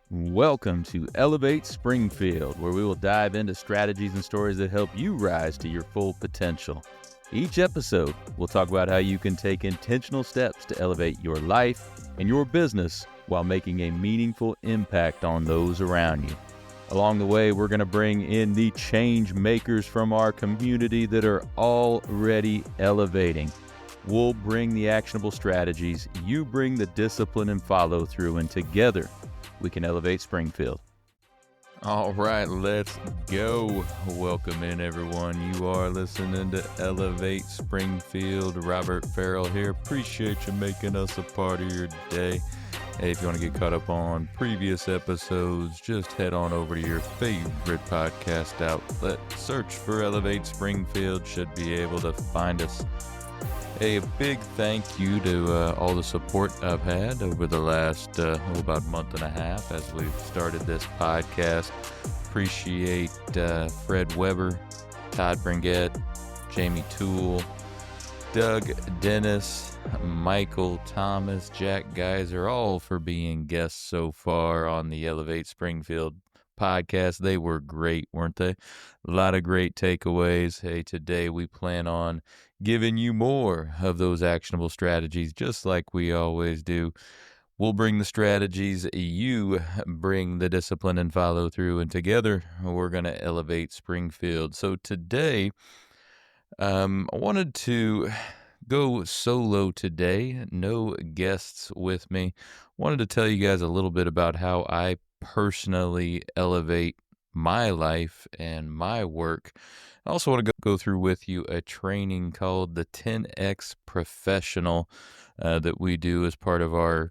Welcome to Elevate Springfield, where we will dive into strategies and stories that help you rise to your full potential. Each episode, we'll talk about how you can take intentional steps to elevate your life and your business while making a meaningful impact on those around you. Along the way, we're going to bring in the change makers from our community that are already elevating. We'll bring the actionable strategies, you bring the discipline and follow through, and together we can elevate Springfield. All right, let's go. Welcome in, everyone. You are listening to Elevate Springfield. Robert Ferriell here. Appreciate you making us a part of your day. Hey, if you want to get caught up on previous episodes, just head on over to your favorite podcast outlet. Search for Elevate Springfield. Should be able to find us. A big thank you to all the support I've had over the last about month and a half as we've started this podcast. Appreciate Fred Weber, Todd Bringett, Jamie Toole, Doug Dennis, Michael Thomas, Jack Geyser, all for being guests so far on the Elevate Springfield podcast. They were great, weren't they? A lot of great takeaways. Hey, today we plan on giving you more of those actionable strategies, just like we always do. We'll bring the strategies, you bring the discipline and follow through, and together we're going to elevate Springfield. So today, I wanted to go solo today, no guests with me. Wanted to tell you guys a little bit about how I personally elevate my life and my work. I also want to go through with you a training called the 10X Professional that we do as part of our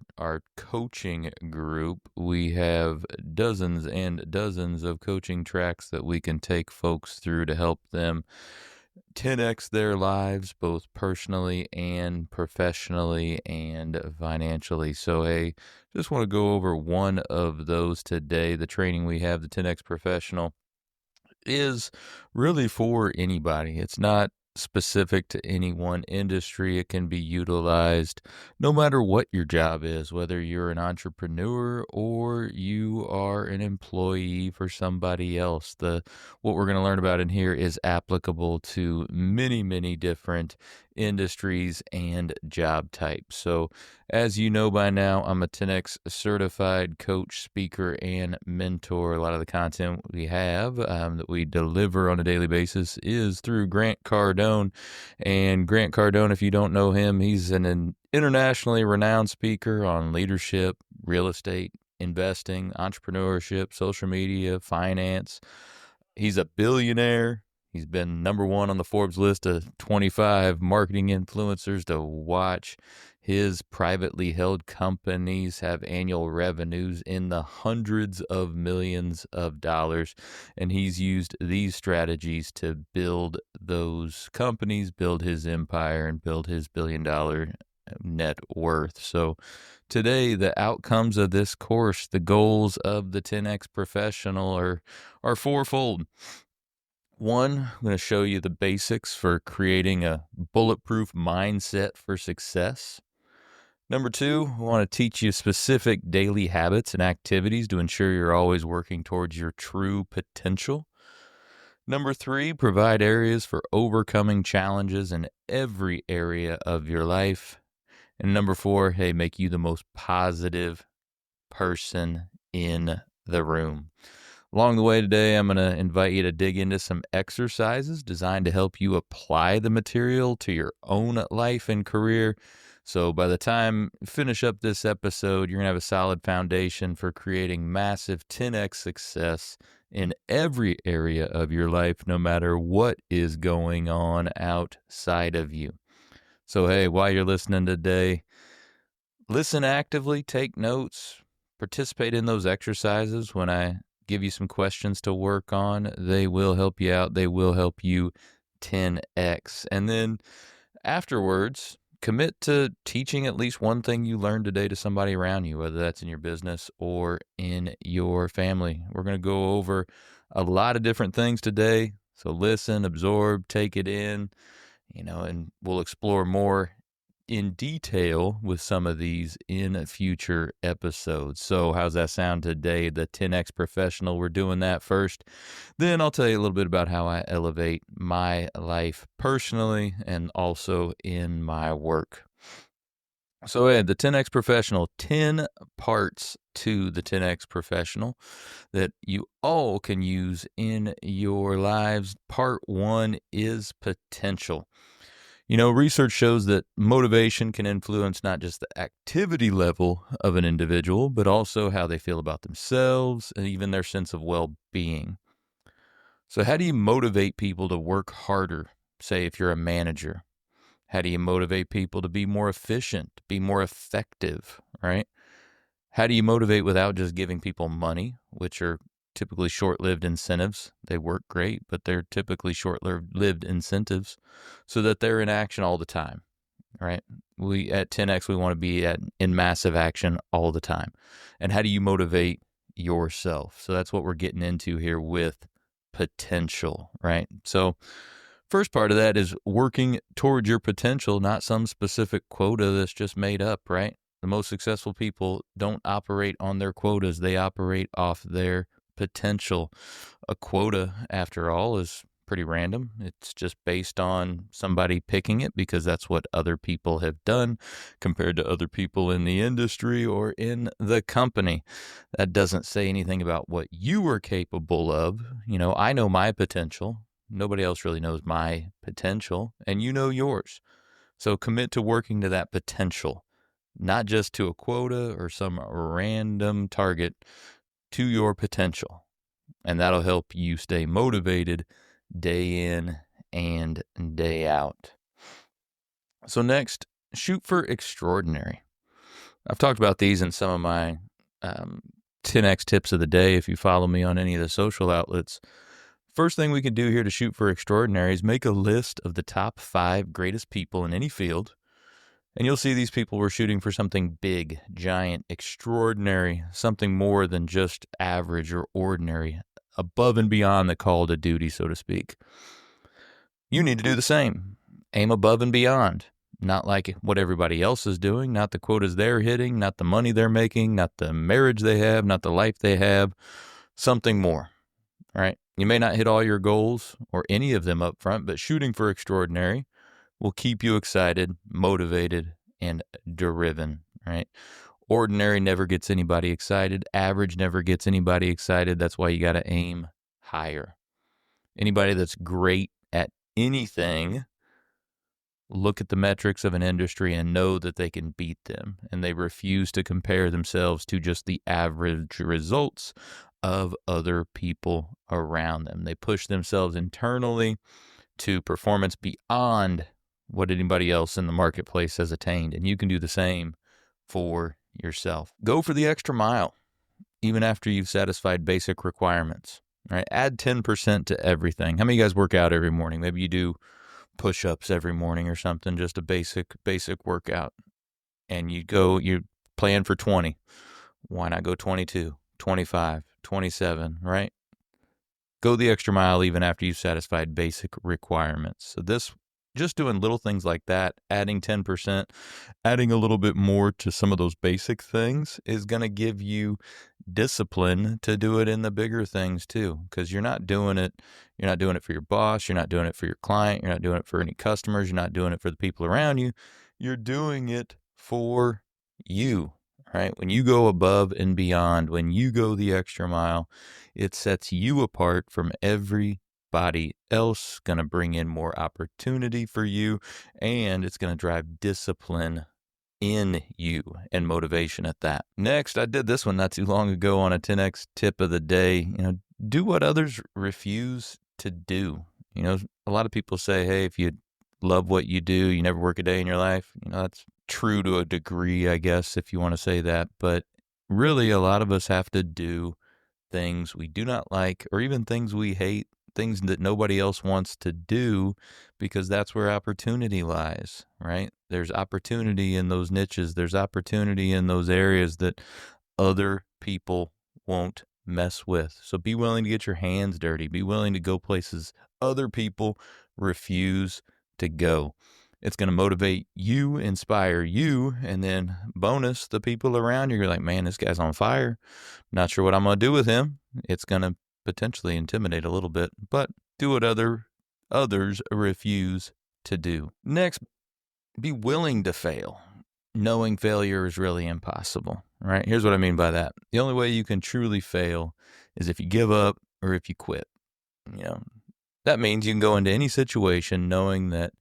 coaching group. We have dozens and dozens of coaching tracks that we can take folks through to help them 10X their lives, both personally and professionally and financially. So, hey, just want to go over one of those today. The training we have, the 10X Professional, is really for anybody. It's not specific to any one industry. It can be utilized no matter what your job is, whether you're an entrepreneur or you are an employee for somebody else. What we're going to learn about in here is applicable to many, many different industries and job types. So as you know by now, I'm a 10X certified coach, speaker, and mentor. A lot of the content we have that we deliver on a daily basis is through Grant Cardone. And Grant Cardone, if you don't know him, he's an internationally renowned speaker on leadership, real estate, investing, entrepreneurship, social media, finance. He's a billionaire. He's been number one on the Forbes list of 25 marketing influencers to watch. His privately held companies have annual revenues in the hundreds of millions of dollars, and he's used these strategies to build those companies, build his empire, and build his billion-dollar net worth. So today, the outcomes of this course, the goals of the 10X Professional are fourfold. One, I'm going to show you the basics for creating a bulletproof mindset for success. Number two, I want to teach you specific daily habits and activities to ensure you're always working towards your true potential. Number three, provide areas for overcoming challenges in every area of your life. And number four, hey, make you the most positive person in the room. Along the way today, I'm going to invite you to dig into some exercises designed to help you apply the material to your own life and career. So by the time you finish up this episode, you're going to have a solid foundation for creating massive 10X success in every area of your life, no matter what is going on outside of you. So, hey, while you're listening today, listen actively, take notes, participate in those exercises when I give you some questions to work on. They will help you out. They will help you 10X. And then afterwards, commit to teaching at least one thing you learned today to somebody around you, whether that's in your business or in your family. We're going to go over a lot of different things today. So listen, absorb, take it in, and we'll explore more in detail with some of these in future episodes. So how's that sound today? The 10X Professional, we're doing that first. Then I'll tell you a little bit about how I elevate my life personally and also in my work. So the 10X Professional, 10 parts to the 10X Professional that you all can use in your lives. Part 1 is potential. Research shows that motivation can influence not just the activity level of an individual, but also how they feel about themselves and even their sense of well-being. So how do you motivate people to work harder, say if you're a manager? How do you motivate people to be more efficient, be more effective, right? How do you motivate without just giving people money, which are typically short-lived incentives? They work great, but they're typically short-lived incentives so that they're in action all the time, right? We at 10X, we want to be in massive action all the time. And how do you motivate yourself? So that's what we're getting into here with potential, right? So first part of that is working towards your potential, not some specific quota that's just made up, right? The most successful people don't operate on their quotas. They operate off their potential. A quota, after all, is pretty random. It's just based on somebody picking it because that's what other people have done compared to other people in the industry or in the company. That doesn't say anything about what you are capable of. I know my potential. Nobody else really knows my potential, and you know yours. So commit to working to that potential, not just to a quota or some random target, to your potential. And that'll help you stay motivated day in and day out. So next, shoot for extraordinary. I've talked about these in some of my 10X tips of the day if you follow me on any of the social outlets. First thing we can do here to shoot for extraordinary is make a list of the top 5 greatest people in any field. And you'll see these people were shooting for something big, giant, extraordinary, something more than just average or ordinary, above and beyond the call to duty, so to speak. You need to do the same. Aim above and beyond. Not like what everybody else is doing, not the quotas they're hitting, not the money they're making, not the marriage they have, not the life they have, something more, right? You may not hit all your goals or any of them up front, but shooting for extraordinary will keep you excited, motivated, and driven, right? Ordinary never gets anybody excited. Average never gets anybody excited. That's why you got to aim higher. Anybody that's great at anything, look at the metrics of an industry and know that they can beat them. And they refuse to compare themselves to just the average results of other people around them. They push themselves internally to performance beyond what anybody else in the marketplace has attained. And you can do the same for yourself. Go for the extra mile, even after you've satisfied basic requirements, right? Add 10% to everything. How many of you guys work out every morning? Maybe you do push-ups every morning or something, just a basic workout. And you plan for 20. Why not go 22, 25, 27, right? Go the extra mile even after you've satisfied basic requirements. So this, just doing little things like that, adding 10%, adding a little bit more to some of those basic things is going to give you discipline to do it in the bigger things too, because you're not doing it for your boss, you're not doing it for your client, you're not doing it for any customers, you're not doing it for the people around you, you're doing it for you, right? When you go above and beyond, when you go the extra mile, it sets you apart from everybody else, going to bring in more opportunity for you, and it's going to drive discipline in you and motivation at that. Next, I did this one not too long ago on a 10X tip of the day. Do what others refuse to do. A lot of people say, hey, if you love what you do, you never work a day in your life. That's true to a degree, I guess, if you want to say that. But really, a lot of us have to do things we do not like or even things we hate, things that nobody else wants to do, because that's where opportunity lies, right? There's opportunity in those niches. There's opportunity in those areas that other people won't mess with. So be willing to get your hands dirty. Be willing to go places other people refuse to go. It's going to motivate you, inspire you, and then bonus the people around you. You're like, man, this guy's on fire. Not sure what I'm going to do with him. It's going to potentially intimidate a little bit, but do what others refuse to do. Next, be willing to fail. Knowing failure is really impossible, right? Here's what I mean by that. The only way you can truly fail is if you give up or if you quit. That means you can go into any situation knowing that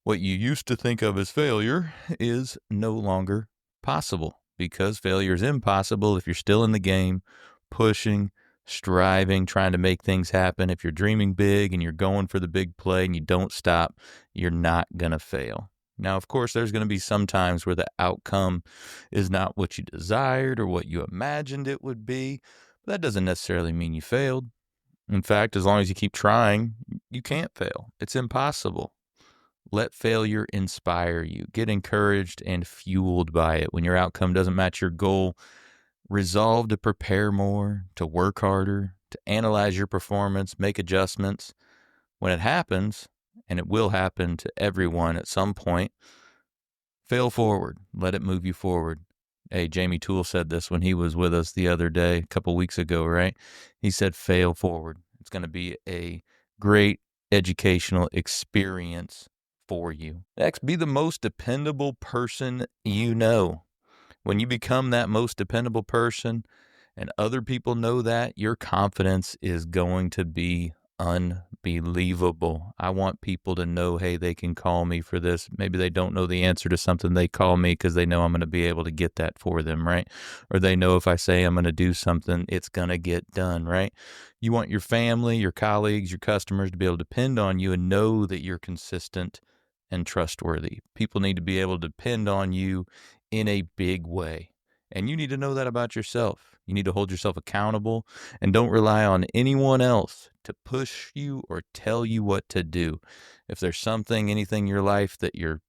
what you used to think of as failure is no longer possible, because failure is impossible if you're still in the game, pushing, striving, trying to make things happen. If you're dreaming big and you're going for the big play and you don't stop, you're not going to fail. Now, of course, there's going to be some times where the outcome is not what you desired or what you imagined it would be, but that doesn't necessarily mean you failed. In fact, as long as you keep trying, you can't fail. It's impossible. Let failure inspire you. Get encouraged and fueled by it. When your outcome doesn't match your goal, resolve to prepare more, to work harder, to analyze your performance, make adjustments. When it happens, and it will happen to everyone at some point, fail forward. Let it move you forward. Hey, Jamie Toole said this when he was with us the other day, a couple weeks ago, right? He said, fail forward. It's going to be a great educational experience for you. Next, be the most dependable person you know. When you become that most dependable person and other people know that, your confidence is going to be unbelievable. I want people to know, hey, they can call me for this. Maybe they don't know the answer to something. They call me because they know I'm going to be able to get that for them, right? Or they know if I say I'm going to do something, it's going to get done, right? You want your family, your colleagues, your customers to be able to depend on you and know that you're consistent and trustworthy. People need to be able to depend on you in a big way. And you need to know that about yourself. You need to hold yourself accountable and don't rely on anyone else to push you or tell you what to do. If there's anything in your life that you're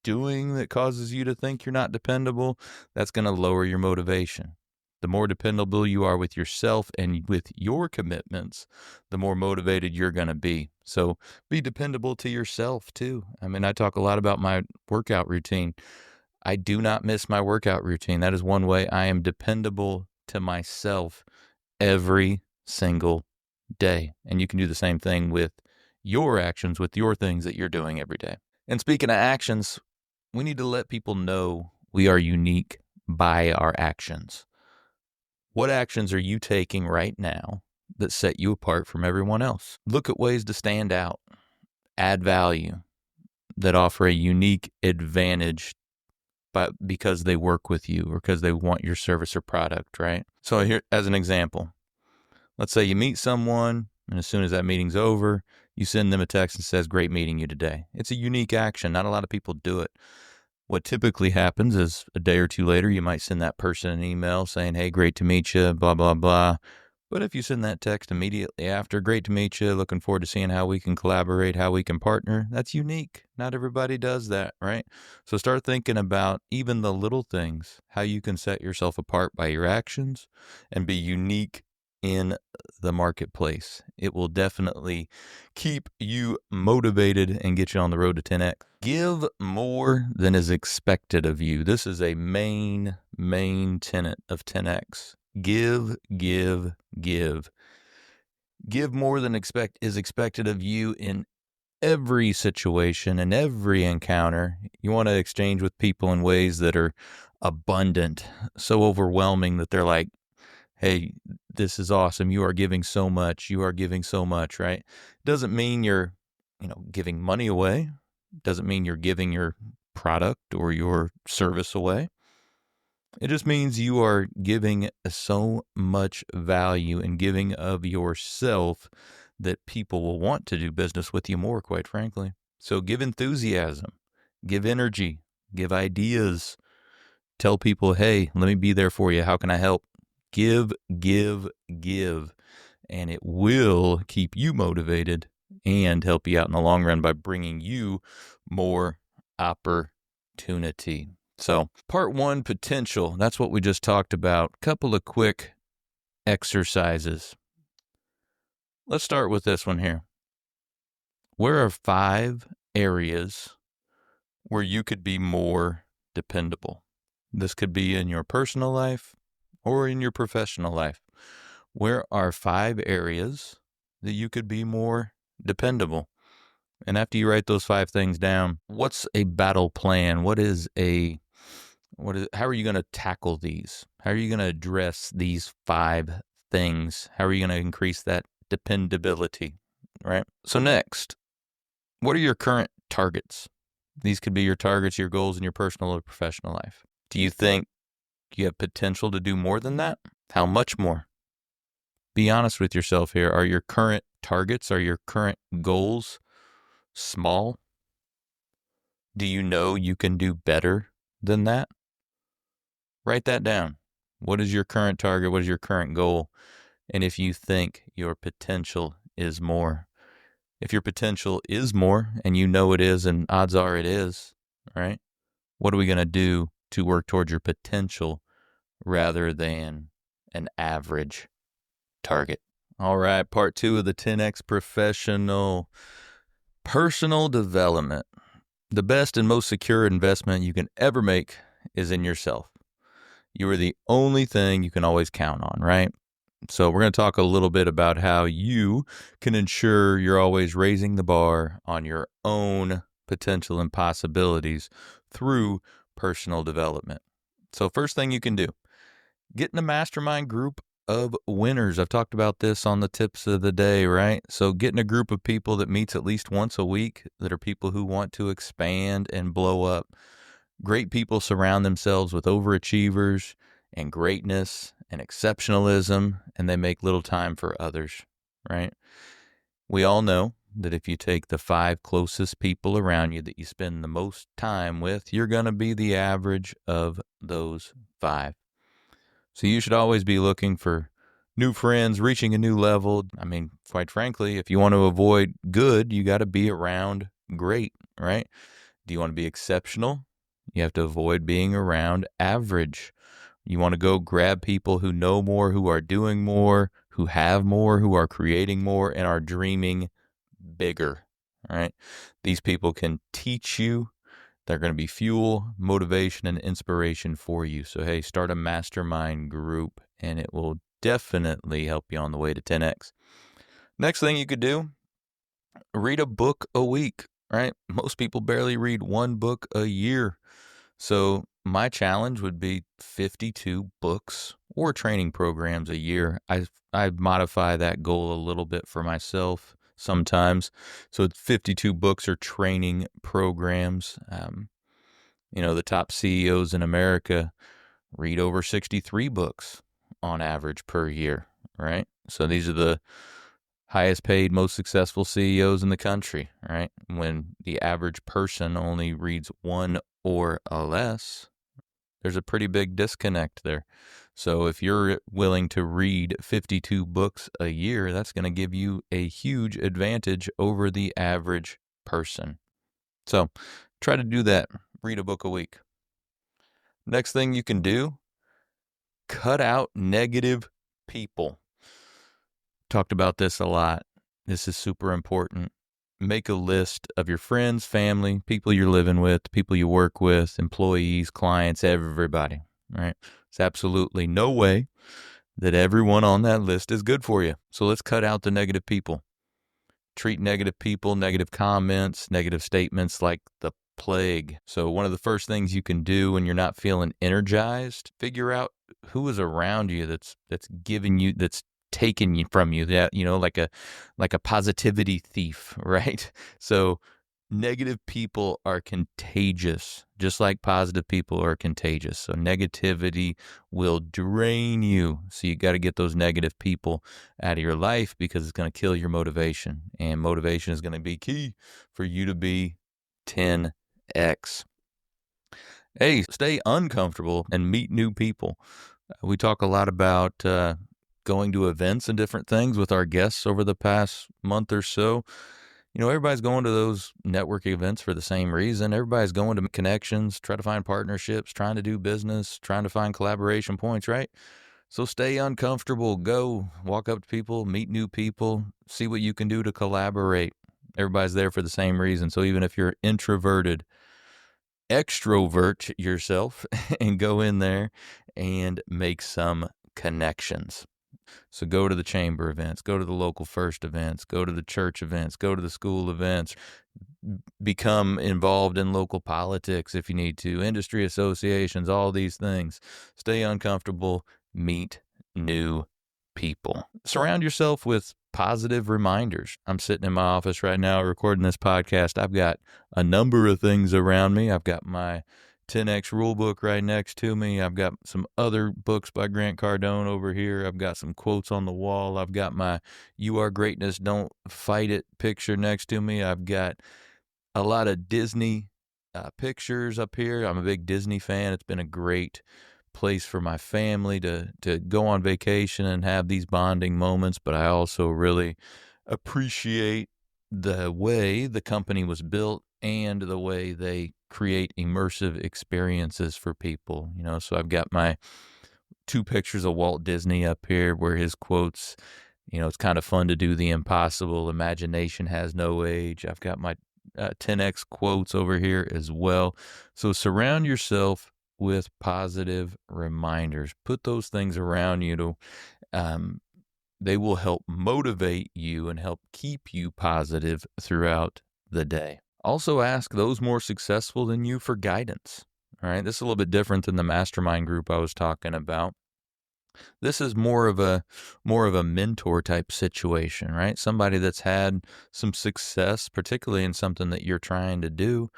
doing that causes you to think you're not dependable, that's going to lower your motivation. The more dependable you are with yourself and with your commitments, the more motivated you're going to be. So be dependable to yourself too. I mean, I talk a lot about my workout routine. I do not miss my workout routine. That is one way I am dependable to myself every single day. And you can do the same thing with your actions, with your things that you're doing every day. And speaking of actions, we need to let people know we are unique by our actions. What actions are you taking right now that set you apart from everyone else? Look at ways to stand out, add value, that offer a unique advantage because they work with you or because they want your service or product, right? So here, as an example, let's say you meet someone, and as soon as that meeting's over, you send them a text that says, great meeting you today. It's a unique action. Not a lot of people do it. What typically happens is a day or two later, you might send that person an email saying, hey, great to meet you, blah, blah, blah. But if you send that text immediately after, great to meet you, looking forward to seeing how we can collaborate, how we can partner, that's unique. Not everybody does that, right? So start thinking about even the little things, how you can set yourself apart by your actions and be unique in the marketplace. It will definitely keep you motivated and get you on the road to 10X. Give more than is expected of you. This is a main tenet of 10X. Give. Give more than is expected of you in every situation and every encounter. You want to exchange with people in ways that are abundant, so overwhelming that they're like, hey, this is awesome. You are giving so much. You are giving so much, right? Doesn't mean you're, giving money away. Doesn't mean you're giving your product or your service away. It just means you are giving so much value and giving of yourself that people will want to do business with you more, quite frankly. So give enthusiasm, give energy, give ideas. Tell people, hey, let me be there for you. How can I help? Give. And it will keep you motivated and help you out in the long run by bringing you more opportunity. So part one, potential. That's what we just talked about. Couple of quick exercises. Let's start with this one here. Where are 5 areas where you could be more dependable. This could be in your personal life or in your professional life. Where are 5 areas that you could be more dependable? And after you write those 5 things down, what's a battle plan? How are you going to tackle these? How are you going to address these 5 things? How are you going to increase that dependability, right? So next, what are your current targets? These could be your targets, your goals in your personal or professional life. Do you think you have potential to do more than that? How much more? Be honest with yourself here. Are your current targets, are your current goals small? Do you know you can do better than that? Write that down. What is your current target? What is your current goal? And if you think your potential is more. If your potential is more, and you know it is, and odds are it is, right? What are we going to do to work towards your potential rather than an average target? All right, part 2 of the 10X Professional. Personal development. The best and most secure investment you can ever make is in yourself. You are the only thing you can always count on, right? So we're going to talk a little bit about how you can ensure you're always raising the bar on your own potential and possibilities through personal development. So first thing you can do, get in a mastermind group of winners. I've talked about this on the tips of the day, right? So get in a group of people that meets at least once a week, that are people who want to expand and blow up. Great people surround themselves with overachievers and greatness and exceptionalism, and they make little time for others, right? We all know that if you take the 5 closest people around you that you spend the most time with, you're going to be the average of those 5. So you should always be looking for new friends, reaching a new level. I mean, quite frankly, if you want to avoid good, you got to be around great, right? Do you want to be exceptional? You have to avoid being around average. You want to go grab people who know more, who are doing more, who have more, who are creating more, and are dreaming bigger, right? These people can teach you. They're going to be fuel, motivation, and inspiration for you. So, hey, start a mastermind group, and it will definitely help you on the way to 10X. Next thing you could do, read a book a week, right? Most people barely read 1 book a year. So my challenge would be 52 books or training programs a year. I modify that goal a little bit for myself sometimes. So 52 books or training programs. The top CEOs in America read over 63 books on average per year, right? So these are the highest paid, most successful CEOs in the country, right? When the average person only reads 1 or less, there's a pretty big disconnect there. So if you're willing to read 52 books a year, that's going to give you a huge advantage over the average person. So try to do that. Read a book a week. Next thing you can do, cut out negative people. Talked about this a lot. This is super important. Make a list of your friends, family, people you're living with, people you work with, employees, clients, everybody, right? It's absolutely no way that everyone on that list is good for you. So let's cut out the negative people. Treat negative people, negative comments, negative statements like the plague. So one of the first things you can do when you're not feeling energized, figure out who is around you that's giving you, that's taken you from you, that, like a positivity thief, right? So negative people are contagious, just like positive people are contagious. So negativity will drain you. So you got to get those negative people out of your life, because it's going to kill your motivation, and motivation is going to be key for you to be 10X. Hey, stay uncomfortable and meet new people. We talk a lot about going to events and different things with our guests over the past month or so. Everybody's going to those networking events for the same reason. Everybody's going to connections, try to find partnerships, trying to do business, trying to find collaboration points, right? So stay uncomfortable. Go walk up to people, meet new people, see what you can do to collaborate. Everybody's there for the same reason. So even if you're introverted, extrovert yourself and go in there and make some connections. So go to the chamber events, go to the local first events, go to the church events, go to the school events, become involved in local politics if you need to, industry associations, all these things. Stay uncomfortable, meet new people. Surround yourself with positive reminders. I'm sitting in my office right now recording this podcast. I've got a number of things around me. I've got my 10X rule book right next to me. I've got some other books by Grant Cardone over here. I've got some quotes on the wall. I've got my "You Are Greatness, Don't Fight It" picture next to me. I've got a lot of Disney pictures up here. I'm a big Disney fan. It's been a great place for my family to go on vacation and have these bonding moments, but I also really appreciate the way the company was built and the way they create immersive experiences for people. So I've got my 2 pictures of Walt Disney up here where his quotes, it's kind of fun to do the impossible. Imagination has no age. I've got my 10X quotes over here as well. So surround yourself with positive reminders. Put those things around you they will help motivate you and help keep you positive throughout the day. Also ask those more successful than you for guidance. All right. This is a little bit different than the mastermind group I was talking about. This is more of a mentor type situation, right? Somebody that's had some success, particularly in something that you're trying to do.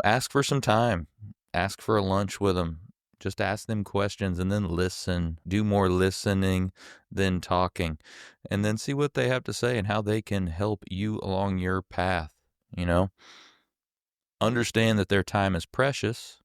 Ask for some time. Ask for a lunch with them. Just ask them questions and then listen. Do more listening than talking. And then see what they have to say and how they can help you along your path. Understand that their time is precious,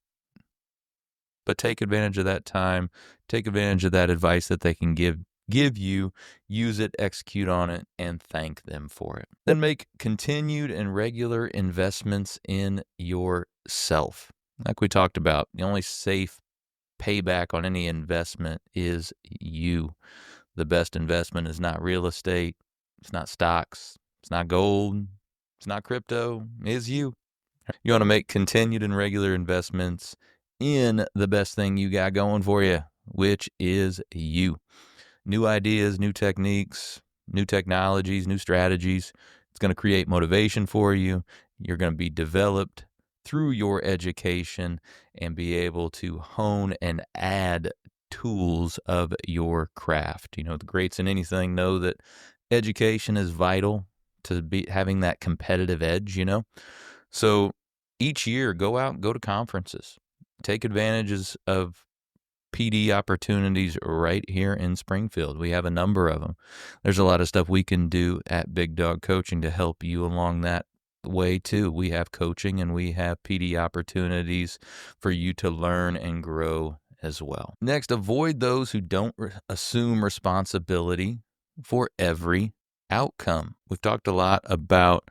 but take advantage of that time. Take advantage of that advice that they can give you, use it, execute on it, and thank them for it. Then make continued and regular investments in yourself. Like we talked about, the only safe payback on any investment is you. The best investment is not real estate. It's not stocks. It's not gold. It's not crypto. It's you. You want to make continued and regular investments in the best thing you got going for you, which is you. New ideas, new techniques, new technologies, new strategies. It's going to create motivation for you. You're going to be developed through your education and be able to hone and add tools of your craft. The greats in anything know that education is vital to be having that competitive edge, So each year, go out and go to conferences. Take advantages of PD opportunities right here in Springfield. We have a number of them. There's a lot of stuff we can do at Big Dog Coaching to help you along that way too. We have coaching and we have PD opportunities for you to learn and grow as well. Next, avoid those who don't assume responsibility for every outcome. We've talked a lot about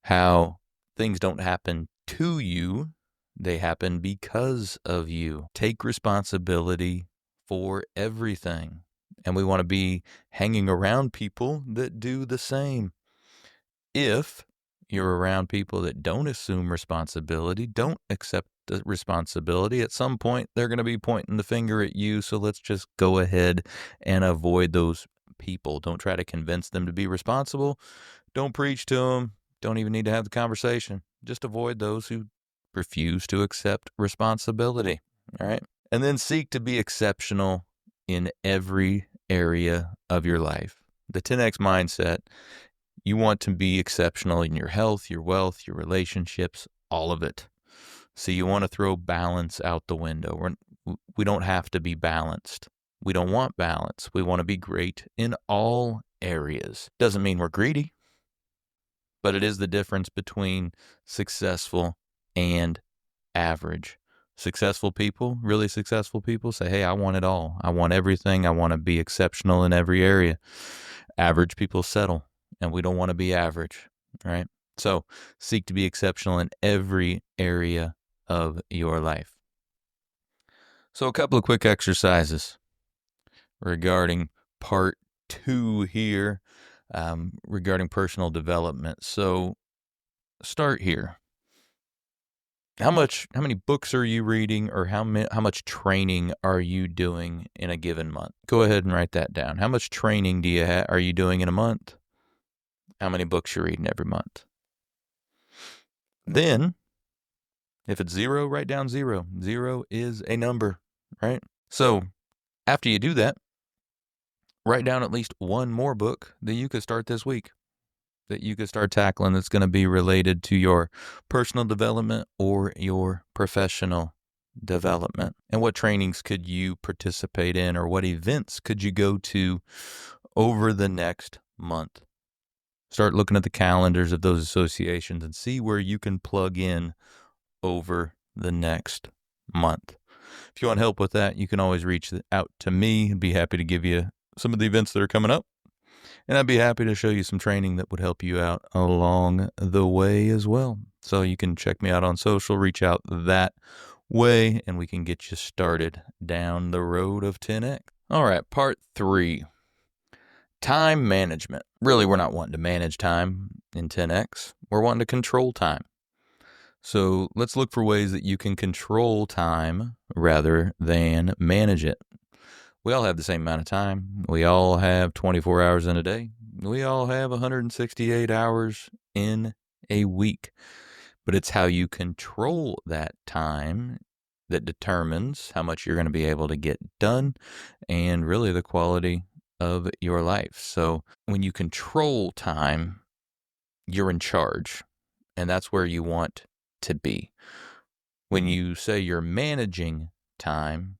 how things don't happen to you, they happen because of you. Take responsibility for everything. And we want to be hanging around people that do the same. If you're around people that don't assume responsibility, don't accept the responsibility, at some point they're going to be pointing the finger at you. So let's just go ahead and avoid those people. Don't try to convince them to be responsible. Don't preach to them. Don't even need to have the conversation. Just avoid those who refuse to accept responsibility. All right. And then seek to be exceptional in every area of your life. The 10X mindset, you want to be exceptional in your health, your wealth, your relationships, all of it. So you want to throw balance out the window. We don't have to be balanced. We don't want balance. We want to be great in all areas. Doesn't mean we're greedy, but it is the difference between successful and average. Successful people, really successful people say, hey, I want it all. I want everything. I want to be exceptional in every area. Average people settle, and we don't want to be average, right? So seek to be exceptional in every area of your life. So a couple of quick exercises regarding part 2 here, regarding personal development. So start here. How many books are you reading, or how much training are you doing in a given month? Go ahead and write that down. How much training are you doing in a month? How many books you're reading every month? Then, if it's 0, write down 0. 0 is a number, right? So, after you do that, write down at least one more book that you could start this week, that you could start tackling, that's going to be related to your personal development or your professional development. And what trainings could you participate in, or what events could you go to over the next month? Start looking at the calendars of those associations and see where you can plug in over the next month. If you want help with that, you can always reach out to me. I'd be happy to give you some of the events that are coming up. And I'd be happy to show you some training that would help you out along the way as well. So you can check me out on social, reach out that way, and we can get you started down the road of 10X. All right, part 3, time management. Really, we're not wanting to manage time in 10X. We're wanting to control time. So let's look for ways that you can control time rather than manage it. We all have the same amount of time. We all have 24 hours in a day. We all have 168 hours in a week. But it's how you control that time that determines how much you're going to be able to get done and really the quality of your life. So when you control time, you're in charge, and that's where you want to be. When you say you're managing time,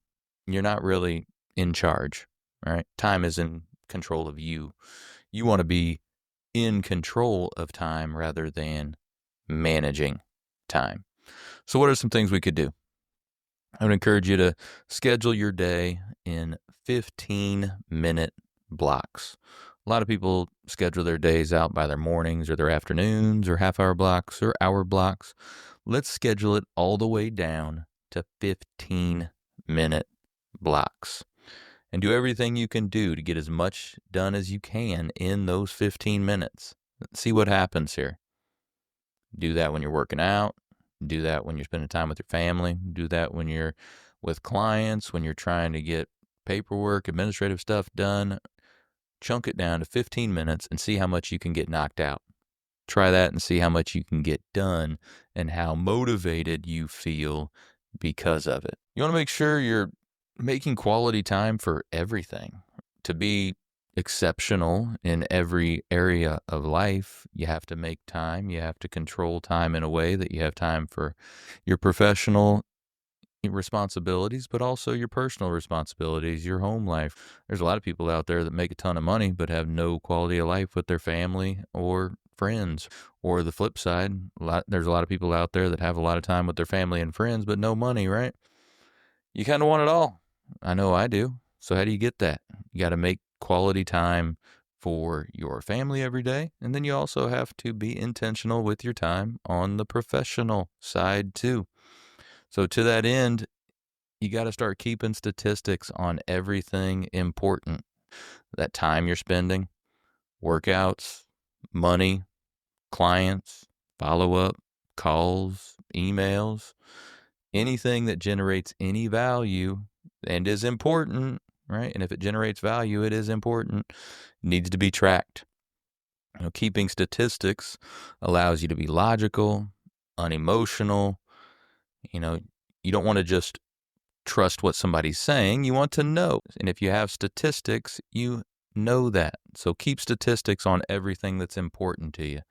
you're not really in charge, right? Time is in control of you. You want to be in control of time rather than managing time. So what are some things we could do? I would encourage you to schedule your day in 15-minute blocks. A lot of people schedule their days out by their mornings or their afternoons or half-hour blocks or hour blocks. Let's schedule it all the way down to 15-minute blocks. And do everything you can do to get as much done as you can in those 15 minutes. See what happens here. Do that when you're working out. Do that when you're spending time with your family. Do that when you're with clients, when you're trying to get paperwork, administrative stuff done. Chunk it down to 15 minutes and see how much you can get knocked out. Try that and see how much you can get done and how motivated you feel because of it. You want to make sure you're making quality time for everything. To be exceptional in every area of life, you have to make time. You have to control time in a way that you have time for your professional responsibilities, but also your personal responsibilities, your home life. There's a lot of people out there that make a ton of money but have no quality of life with their family or friends. Or the flip side, there's a lot of people out there that have a lot of time with their family and friends but no money, right? You kind of want it all. I know I do. So how do you get that? You got to make quality time for your family every day, and then you also have to be intentional with your time on the professional side too. So to that end, you got to start keeping statistics on everything important. That time you're spending, workouts, money, clients, follow-up, calls, emails, anything that generates any value and is important, right? And if it generates value, it is important, needs to be tracked. Keeping statistics allows you to be logical, unemotional. You don't want to just trust what somebody's saying. You want to know. And if you have statistics, you know that. So keep statistics on everything that's important to you.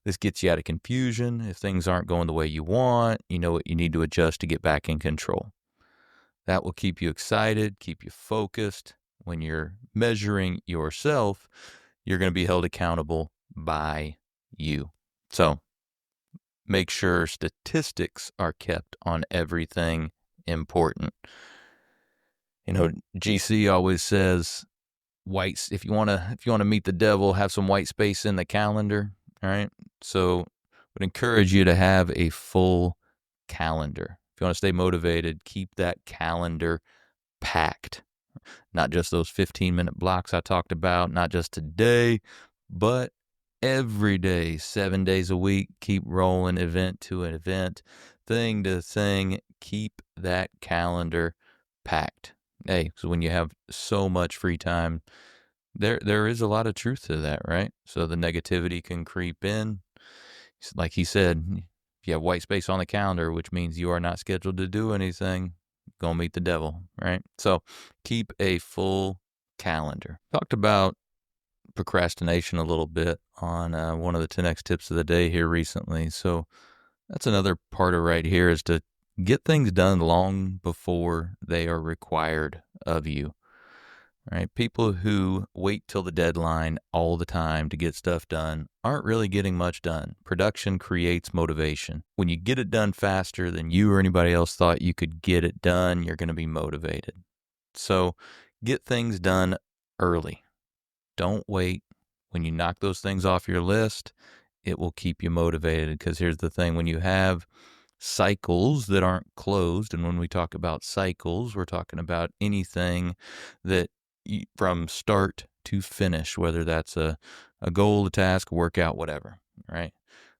This gets you out of confusion. If things aren't going the way you want, you know what you need to adjust to get back in control. That will keep you excited, keep you focused. When you're measuring yourself, you're going to be held accountable by you. So make sure statistics are kept on everything important. GC always says, if you want to meet the devil, have some white space in the calendar. All right. So I would encourage you to have a full calendar. If you want to stay motivated, keep that calendar packed. Not just those 15-minute blocks I talked about, not just today, but every day, 7 days a week. Keep rolling event to an event. thing to saying keep that calendar packed. Hey, so when you have so much free time, there is a lot of truth to that, right? So the negativity can creep in. Like he said, if you have white space on the calendar, which means you are not scheduled to do anything, go meet the devil, right? So keep a full calendar. Talked about procrastination a little bit on one of the 10x tips of the day here recently. So that's another part of right here is to get things done long before they are required of you. Right? People who wait till the deadline all the time to get stuff done aren't really getting much done. Production creates motivation. When you get it done faster than you or anybody else thought you could get it done, you're going to be motivated. So get things done early. Don't wait. When you knock those things off your list, it will keep you motivated, because here's the thing. When you have cycles that aren't closed, and when we talk about cycles, we're talking about anything that from start to finish, whether that's a goal, a task, a workout, whatever, right?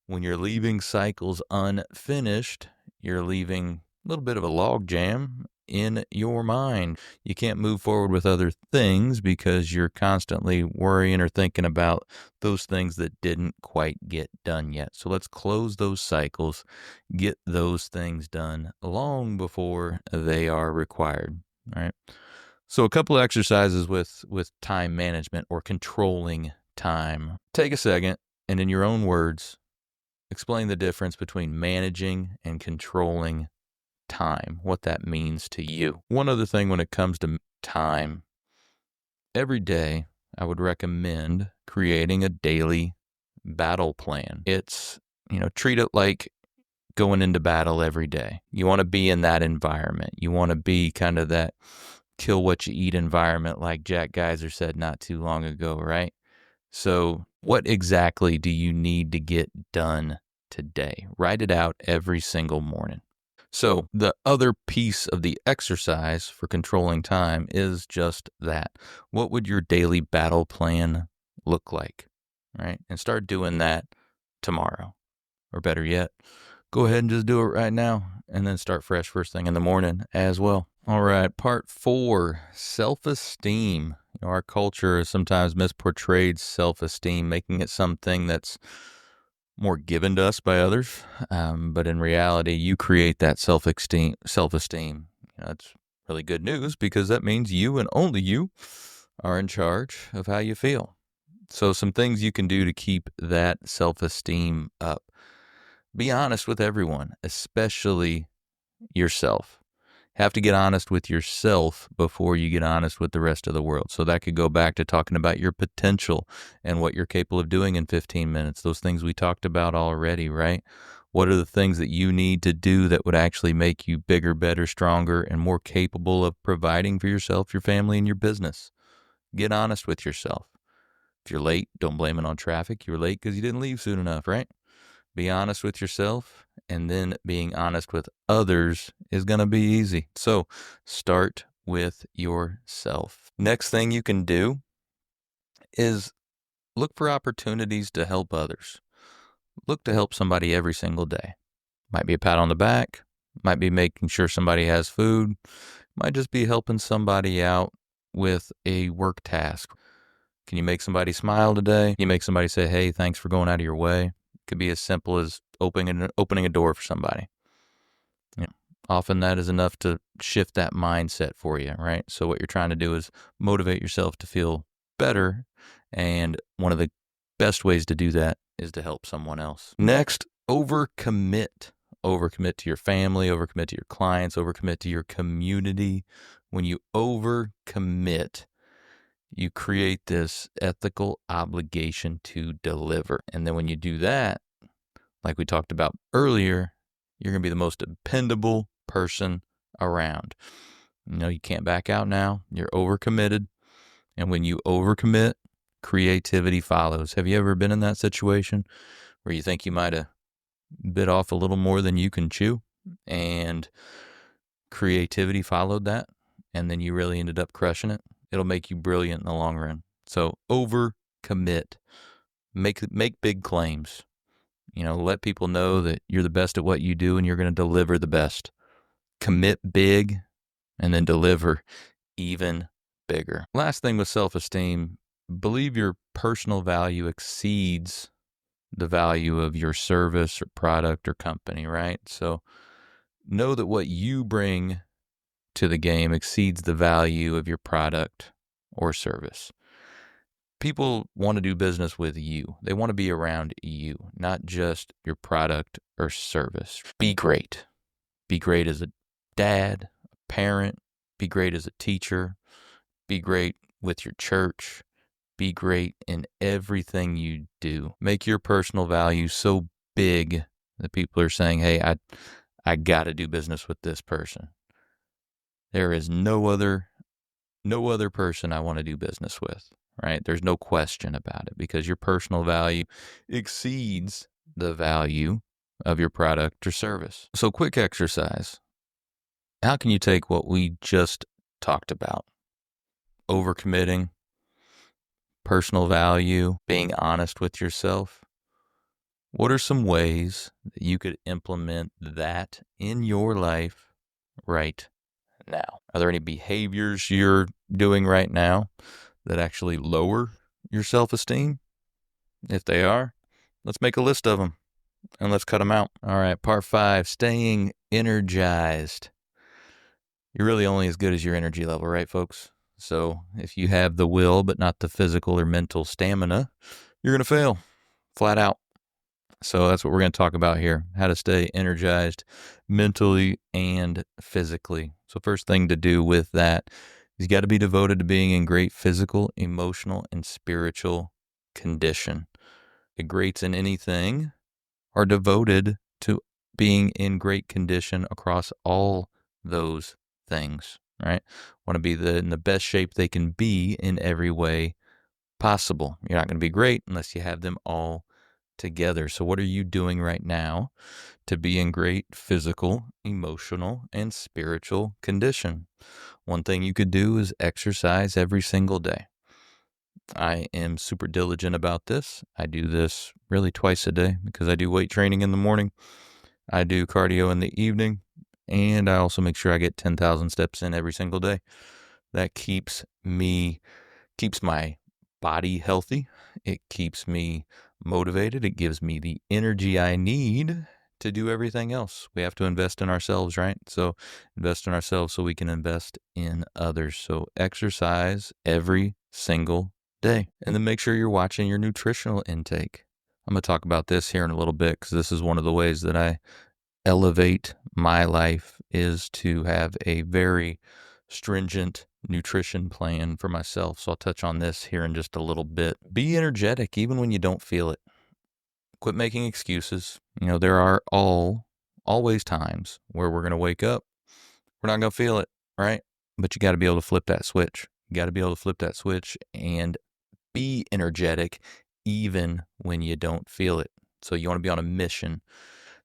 When you're leaving cycles unfinished, you're leaving a little bit of a log jam in your mind. You can't move forward with other things because you're constantly worrying or thinking about those things that didn't quite get done yet. So let's close those cycles, get those things done long before they are required, right? So a couple of exercises with time management or controlling time. Take a second and, in your own words, explain the difference between managing and controlling time, what that means to you. One other thing when it comes to time, every day I would recommend creating a daily battle plan. It's, treat it like going into battle every day. You want to be in that environment. You want to be kind of that kill what you eat environment, like Jack Geyser said not too long ago, right? So what exactly do you need to get done today? Write it out every single morning. So the other piece of the exercise for controlling time is just that. What would your daily battle plan look like, right? And start doing that tomorrow. Or better yet, go ahead and just do it right now, and then start fresh first thing in the morning as well. All right, part 4, self-esteem. Our culture has sometimes misportrayed self-esteem, making it something that's more given to us by others. But in reality, you create that self-esteem. That's really good news, because that means you and only you are in charge of how you feel. So some things you can do to keep that self-esteem up. Be honest with everyone, especially yourself. Have to get honest with yourself before you get honest with the rest of the world. So that could go back to talking about your potential and what you're capable of doing in 15 minutes. Those things we talked about already, right? What are the things that you need to do that would actually make you bigger, better, stronger, and more capable of providing for yourself, your family, and your business? Get honest with yourself. If you're late, don't blame it on traffic. You were late because you didn't leave soon enough, right? Be honest with yourself, and then being honest with others is going to be easy. So start with yourself. Next thing you can do is look for opportunities to help others. Look to help somebody every single day. Might be a pat on the back, might be making sure somebody has food, might just be helping somebody out with a work task. Can you make somebody smile today? Can you make somebody say, hey, thanks for going out of your way? Could be as simple as opening a door for somebody. Often that is enough to shift that mindset for you, right? So what you're trying to do is motivate yourself to feel better, and one of the best ways to do that is to help someone else. Next, overcommit. Overcommit to your family, overcommit to your clients, overcommit to your community. When you overcommit, you create this ethical obligation to deliver. And then when you do that, like we talked about earlier, you're going to be the most dependable person around. You can't back out now. You're overcommitted. And when you overcommit, creativity follows. Have you ever been in that situation where you think you might have bit off a little more than you can chew, and creativity followed that, and then you really ended up crushing it? It'll make you brilliant in the long run. So overcommit. Make big claims. Let people know that you're the best at what you do and you're going to deliver the best. Commit big and then deliver even bigger. Last thing with self-esteem, believe your personal value exceeds the value of your service or product or company, right? So know that what you bring to the game exceeds the value of your product or service. People want to do business with you. They want to be around you, not just your product or service. Be great. Be great as a dad, a parent. Be great as a teacher. Be great with your church. Be great in everything you do. Make your personal value so big that people are saying, hey, I got to do business with this person. There is no other person I want to do business with, right? There's no question about it because your personal value exceeds the value of your product or service. So quick exercise. How can you take what we just talked about? Overcommitting, personal value, being honest with yourself. What are some ways that you could implement that in your life right now? Are there any behaviors you're doing right now that actually lower your self-esteem? If they are, let's make a list of them and let's cut them out. All right, part 5, staying energized. You're really only as good as your energy level, right, folks? So if you have the will but not the physical or mental stamina, you're going to fail flat out. So that's what we're going to talk about here, how to stay energized mentally and physically. So first thing to do with that is you got to be devoted to being in great physical, emotional, and spiritual condition. The greats in anything are devoted to being in great condition across all those things, right? Want to be in the best shape they can be in every way possible. You're not going to be great unless you have them all together. So what are you doing right now to be in great physical, emotional, and spiritual condition? One thing you could do is exercise every single day. I am super diligent about this. I do this really twice a day because I do weight training in the morning. I do cardio in the evening, and I also make sure I get 10,000 steps in every single day. That keeps my body healthy. It keeps me motivated. It gives me the energy I need to do everything else. We have to invest in ourselves, right? So invest in ourselves so we can invest in others. So exercise every single day. And then make sure you're watching your nutritional intake. I'm going to talk about this here in a little bit because this is one of the ways that I elevate my life is to have a very stringent nutrition plan for myself. So I'll touch on this here in just a little bit. Be energetic even when you don't feel it. Quit making excuses. There are always times where we're going to wake up. We're not going to feel it, right? But you got to be able to flip that switch. You got to be able to flip that switch and be energetic even when you don't feel it. So you want to be on a mission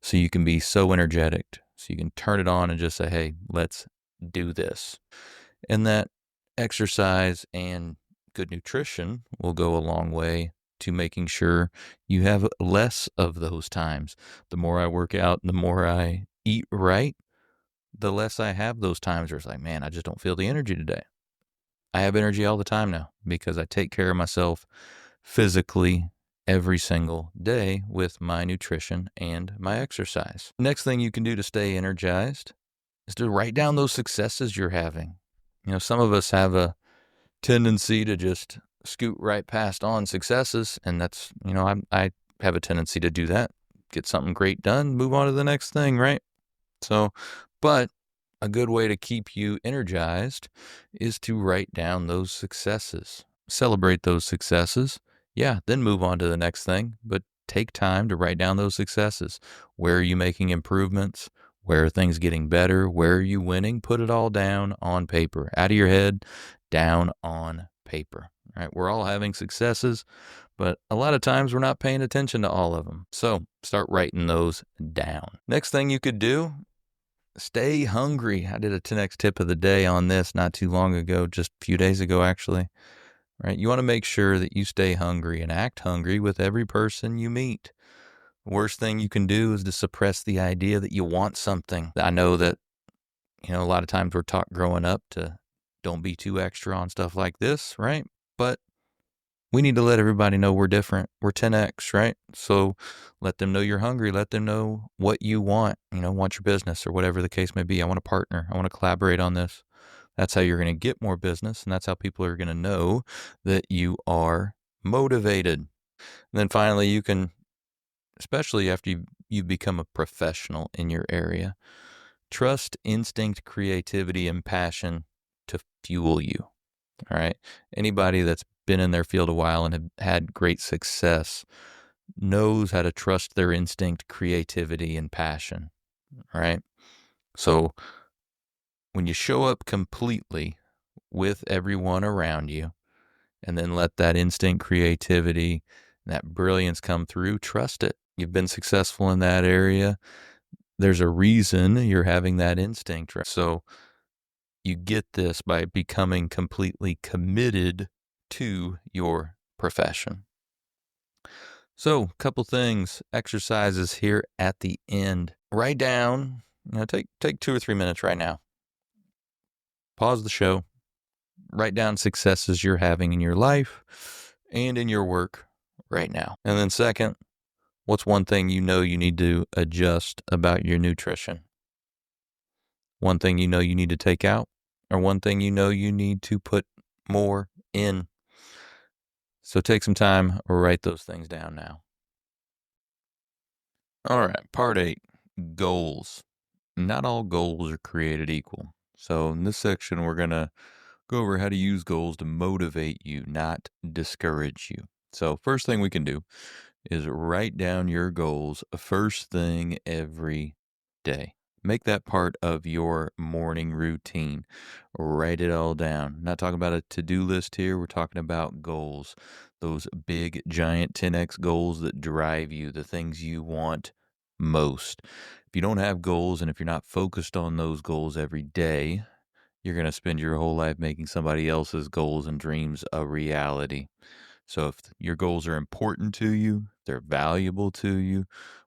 so you can be so energetic. So you can turn it on and just say, hey, let's do this. And that exercise and good nutrition will go a long way to making sure you have less of those times. The more I work out, the more I eat right, the less I have those times where it's like, man, I just don't feel the energy today. I have energy all the time now because I take care of myself physically every single day with my nutrition and my exercise. Next thing you can do to stay energized is to write down those successes you're having. Some of us have a tendency to just scoot right past on successes, and that's, I have a tendency to do that. Get something great done, move on to the next thing, right? So, but a good way to keep you energized is to write down those successes. Celebrate those successes. Yeah, then move on to the next thing, but take time to write down those successes. Where are you making improvements? Where are things getting better? Where are you winning? Put it all down on paper. Out of your head, down on paper. All right, we're all having successes, but a lot of times we're not paying attention to all of them. So start writing those down. Next thing you could do, stay hungry. I did a 10X tip of the day on this not too long ago, just a few days ago actually. Right? You want to make sure that you stay hungry and act hungry with every person you meet. Worst thing you can do is to suppress the idea that you want something. I know that, a lot of times we're taught growing up to don't be too extra on stuff like this, right? But we need to let everybody know we're different. We're 10X, right? So let them know you're hungry. Let them know what you want, want your business or whatever the case may be. I want a partner. I want to collaborate on this. That's how you're going to get more business. And that's how people are going to know that you are motivated. And then finally, you can, especially after you've become a professional in your area, trust instinct, creativity, and passion to fuel you. All right. Anybody that's been in their field a while and have had great success knows how to trust their instinct, creativity, and passion. All right. So when you show up completely with everyone around you and then let that instinct, creativity, and that brilliance come through, trust it. You've been successful in that area. There's a reason you're having that instinct. Right? So you get this by becoming completely committed to your profession. So, a couple things, exercises here at the end. Write down, take 2 or 3 minutes right now. Pause the show. Write down successes you're having in your life and in your work right now. And then second, what's one thing you need to adjust about your nutrition? One thing you need to take out, or one thing you need to put more in. So take some time, write those things down now. All right, part 8, goals. Not all goals are created equal. So in this section, we're going to go over how to use goals to motivate you, not discourage you. So first thing we can do is write down your goals first thing every day. Make that part of your morning routine. Write it all down. I'm not talking about a to-do list here. We're talking about goals. Those big, giant 10X goals that drive you, the things you want most. If you don't have goals and if you're not focused on those goals every day, you're going to spend your whole life making somebody else's goals and dreams a reality. So if your goals are important to you, they're valuable to you,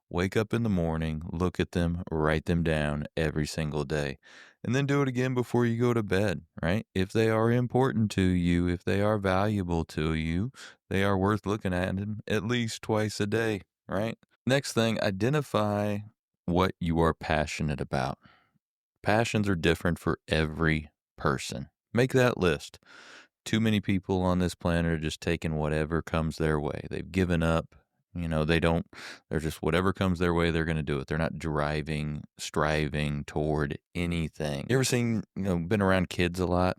wake up in the morning, look at them, write them down every single day, and then do it again before you go to bed, right? If they are important to you, if they are valuable to you, they are worth looking at them at least twice a day, right? Next thing, identify what you are passionate about. Passions are different for every person. Make that list. Too many people on this planet are just taking whatever comes their way. They've given up. They're just whatever comes their way, they're going to do it. They're not striving toward anything. You ever seen, been around kids a lot?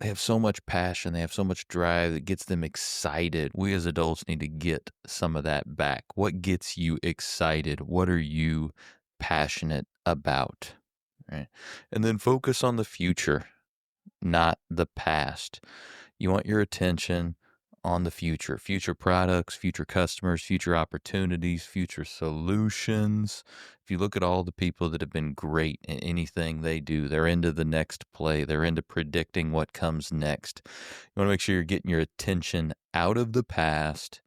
They have so much passion. They have so much drive that gets them excited. We as adults need to get some of that back. What gets you excited? What are you passionate about? Right. And then focus on the future, not the past. You want your attention on the future products, future customers, future opportunities, future solutions. If you look at all the people that have been great in anything they do, they're into the next play. They're into predicting what comes next. You want to make sure you're getting your attention out of the past,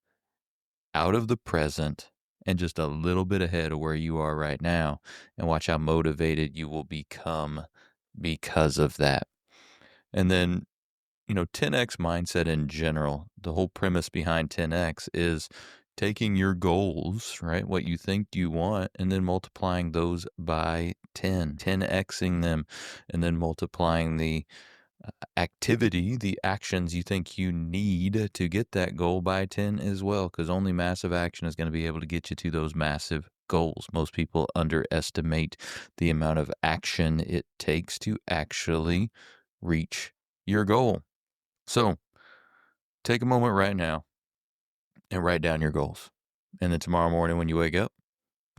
out of the present, and just a little bit ahead of where you are right now, and watch how motivated you will become because of that. And then 10X mindset in general, the whole premise behind 10X is taking your goals, right? What you think you want, and then multiplying those by 10Xing them, and then multiplying the activity, the actions you think you need to get that goal by 10 as well, because only massive action is going to be able to get you to those massive goals. Most people underestimate the amount of action it takes to actually reach your goal. So take a moment right now and write down your goals. And then tomorrow morning when you wake up,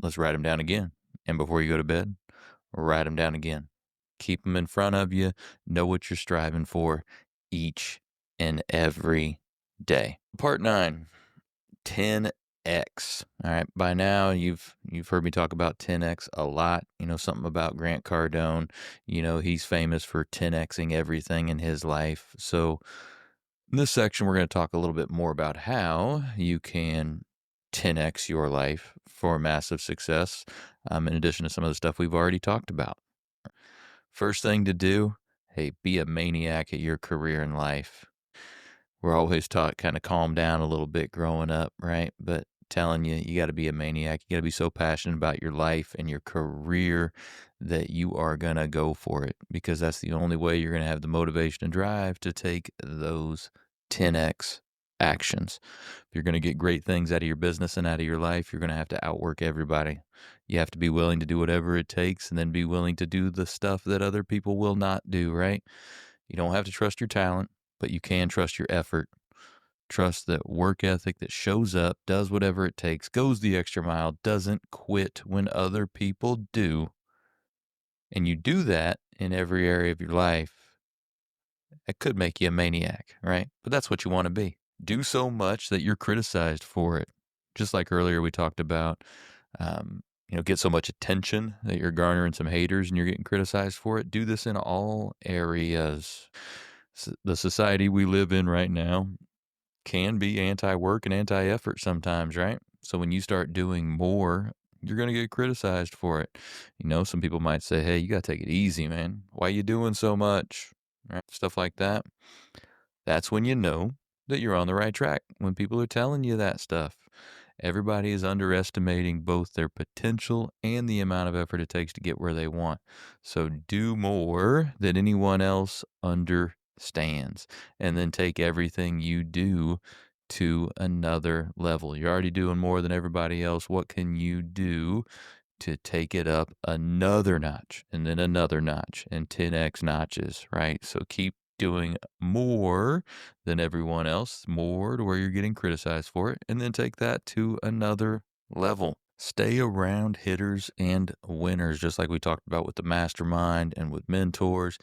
let's write them down again. And before you go to bed, write them down again. Keep them in front of you. Know what you're striving for each and every day. Part 9, 10X. All right. By now you've heard me talk about 10X a lot. Something about Grant Cardone. He's famous for 10Xing everything in his life. So in this section, we're going to talk a little bit more about how you can 10x your life for massive success, in addition to some of the stuff we've already talked about. First thing to do, hey, be a maniac at your career and life. We're always taught kind of calm down a little bit growing up, right? But telling you, you got to be a maniac. You got to be so passionate about your life and your career that you are going to go for it, because that's the only way you're going to have the motivation and drive to take those 10x actions. If you're going to get great things out of your business and out of your life, you're going to have to outwork everybody. You have to be willing to do whatever it takes, and then be willing to do the stuff that other people will not do, right? You don't have to trust your talent, but you can trust your effort. Trust that work ethic that shows up, does whatever it takes, goes the extra mile, doesn't quit when other people do. And you do that in every area of your life. It could make you a maniac, right? But that's what you want to be. Do so much that you're criticized for it. Just like earlier we talked about, get so much attention that you're garnering some haters and you're getting criticized for it. Do this in all areas. The society we live in right now can be anti-work and anti-effort sometimes, right? So when you start doing more, you're going to get criticized for it. Some people might say, hey, you got to take it easy, man. Why are you doing so much? Right? Stuff like that. That's when you know that you're on the right track, when people are telling you that stuff. Everybody is underestimating both their potential and the amount of effort it takes to get where they want. So do more than anyone else understands, and then take everything you do to another level. You're already doing more than everybody else. What can you do to take it up another notch, and then another notch, and 10x notches, right? So keep doing more than everyone else, more to where you're getting criticized for it, and then take that to another level. Stay around hitters and winners, just like we talked about with the mastermind and with mentors.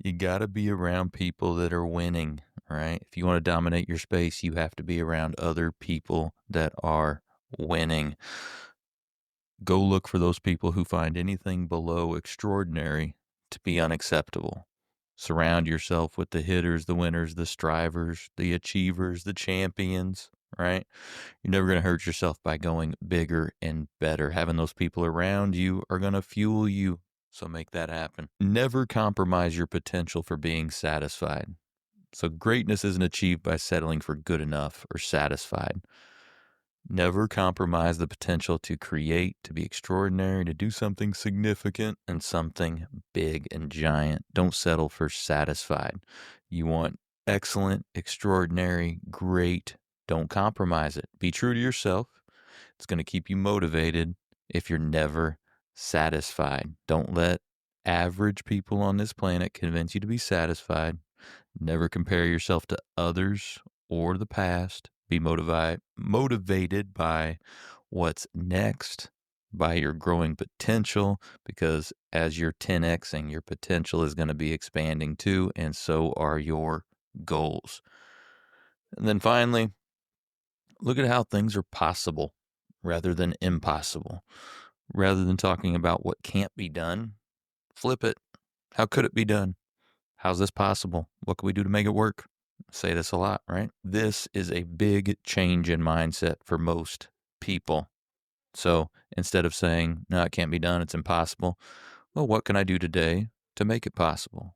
You got to be around people that are winning, right? If you want to dominate your space, you have to be around other people that are winning. Go look for those people who find anything below extraordinary to be unacceptable. Surround yourself with the hitters, the winners, the strivers, the achievers, the champions, right? You're never going to hurt yourself by going bigger and better. Having those people around you are going to fuel you. So make that happen. Never compromise your potential for being satisfied. So greatness isn't achieved by settling for good enough or satisfied. Never compromise the potential to create, to be extraordinary, to do something significant and something big and giant. Don't settle for satisfied. You want excellent, extraordinary, great. Don't compromise it. Be true to yourself. It's going to keep you motivated if you're never satisfied. Don't let average people on this planet convince you to be satisfied. Never compare yourself to others or the past. Be motivated by what's next, by your growing potential, because as you're 10xing, your potential is going to be expanding too, and so are your goals. And then finally, look at how things are possible rather than impossible. Rather than talking about what can't be done, flip it. How could it be done? How's this possible? What can we do to make it work? I say this a lot, right? This is a big change in mindset for most people. So instead of saying, no, it can't be done, it's impossible. Well, what can I do today to make it possible?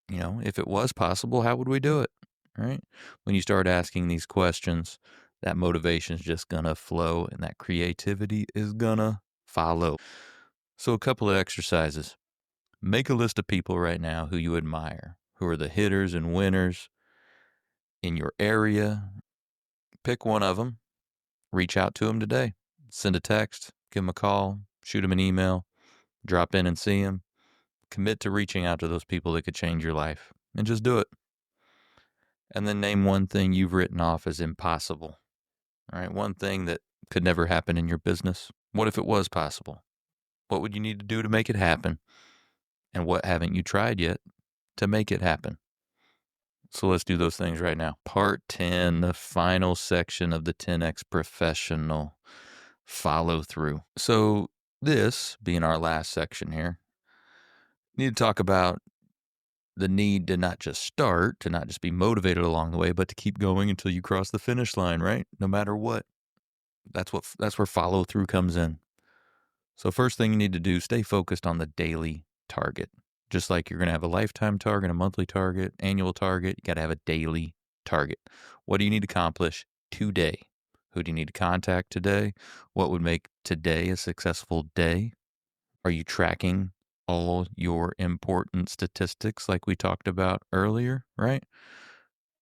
If it was possible, how would we do it? Right? When you start asking these questions, that motivation is just going to flow, and that creativity is going to follow. So a couple of exercises. Make a list of people right now who you admire, who are the hitters and winners in your area. Pick one of them, reach out to them today. Send a text, give them a call, shoot them an email, drop in and see them. Commit to reaching out to those people that could change your life, and just do it. And then name one thing you've written off as impossible. All right, one thing that could never happen in your business. What if it was possible? What would you need to do to make it happen? And what haven't you tried yet to make it happen? So let's do those things right now. Part 10, the final section of the 10X professional follow through. So this being our last section here, we need to talk about the need to not just start, to not just be motivated along the way, but to keep going until you cross the finish line, right? No matter what. That's where follow through comes in. So first thing you need to do, stay focused on the daily target. Just like you're going to have a lifetime target, a monthly target, annual target, you got to have a daily target. What do you need to accomplish today? Who do you need to contact today? What would make today a successful day? Are you tracking all your important statistics like we talked about earlier, right?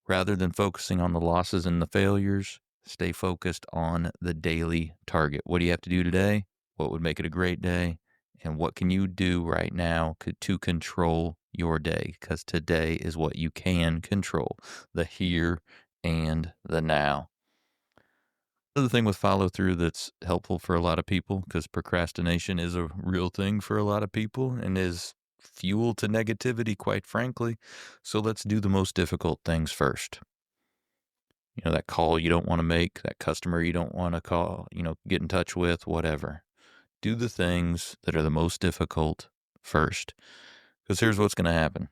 Rather than focusing on the losses and the failures, stay focused on the daily target. What do you have to do today? What would make it a great day? And what can you do right now to control your day? Because today is what you can control, the here and the now. Another thing with follow through that's helpful for a lot of people, because procrastination is a real thing for a lot of people and is fuel to negativity, quite frankly. So let's do the most difficult things first. That call you don't want to make, that customer you don't want to call, get in touch with, whatever. Do the things that are the most difficult first. Because here's what's going to happen.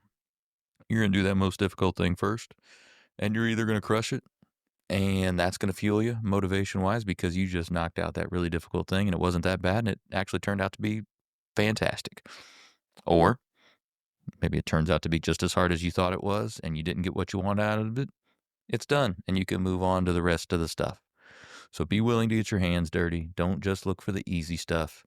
You're going to do that most difficult thing first, and you're either going to crush it, and that's going to fuel you motivation wise because you just knocked out that really difficult thing and it wasn't that bad and it actually turned out to be fantastic. Or maybe it turns out to be just as hard as you thought it was and you didn't get what you wanted out of it. It's done and you can move on to the rest of the stuff. So be willing to get your hands dirty. Don't just look for the easy stuff.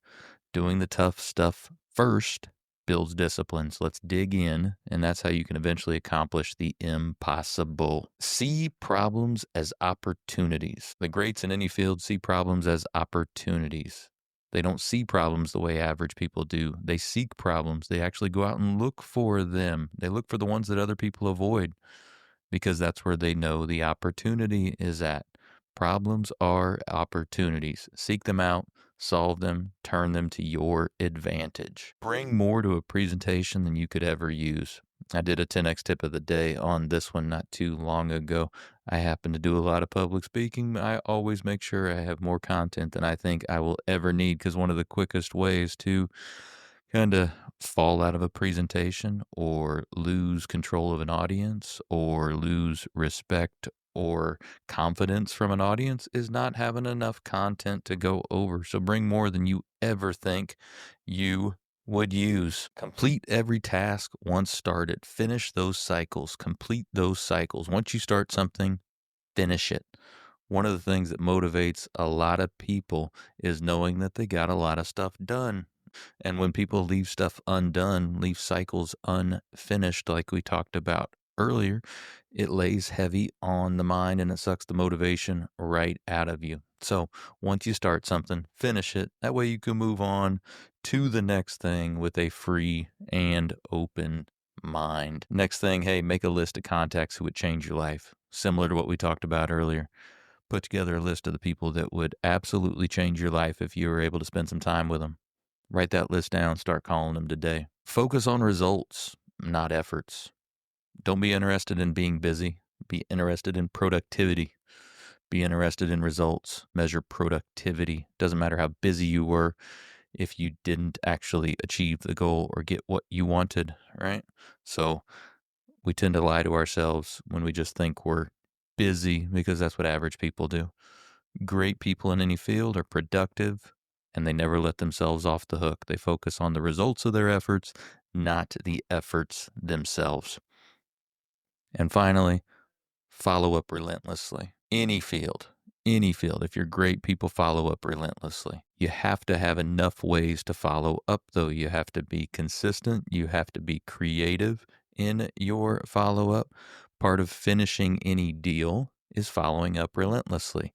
Doing the tough stuff first builds discipline. So let's dig in, and that's how you can eventually accomplish the impossible. See problems as opportunities. The greats in any field see problems as opportunities. They don't see problems the way average people do. They seek problems. They actually go out and look for them. They look for the ones that other people avoid because that's where they know the opportunity is at. Problems are opportunities. Seek them out, solve them, turn them to your advantage. Bring more to a presentation than you could ever use. I did a 10x tip of the day on this one not too long ago. I happen to do a lot of public speaking. I always make sure I have more content than I think I will ever need because one of the quickest ways to kind of fall out of a presentation or lose control of an audience or lose respect or confidence from an audience is not having enough content to go over. So bring more than you ever think you would use. Complete every task once started. Finish those cycles. Complete those cycles. Once you start something, finish it. One of the things that motivates a lot of people is knowing that they got a lot of stuff done. And when people leave stuff undone, leave cycles unfinished, like we talked about earlier, it lays heavy on the mind and it sucks the motivation right out of you. So once you start something, finish it. That way you can move on to the next thing with a free and open mind. Next thing, hey, make a list of contacts who would change your life. Similar to what we talked about earlier. Put together a list of the people that would absolutely change your life if you were able to spend some time with them. Write that list down, start calling them today. Focus on results, not efforts. Don't be interested in being busy. Be interested in productivity. Be interested in results. Measure productivity. Doesn't matter how busy you were if you didn't actually achieve the goal or get what you wanted, right? So we tend to lie to ourselves when we just think we're busy because that's what average people do. Great people in any field are productive and they never let themselves off the hook. They focus on the results of their efforts, not the efforts themselves. And finally, follow up relentlessly. Any field, if you're great, people follow up relentlessly. You have to have enough ways to follow up, though. You have to be consistent. You have to be creative in your follow up. Part of finishing any deal is following up relentlessly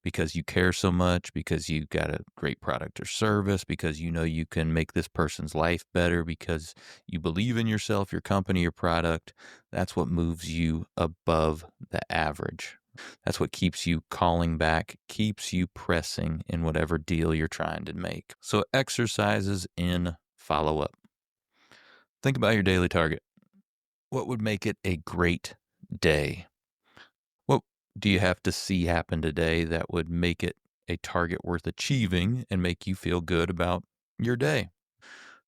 because you care so much, because you got a great product or service, because you know you can make this person's life better, because you believe in yourself, your company, your product. That's what moves you above the average. That's what keeps you calling back, keeps you pressing in whatever deal you're trying to make. So exercises in follow-up. Think about your daily target. What would make it a great day? What do you have to see happen today that would make it a target worth achieving and make you feel good about your day?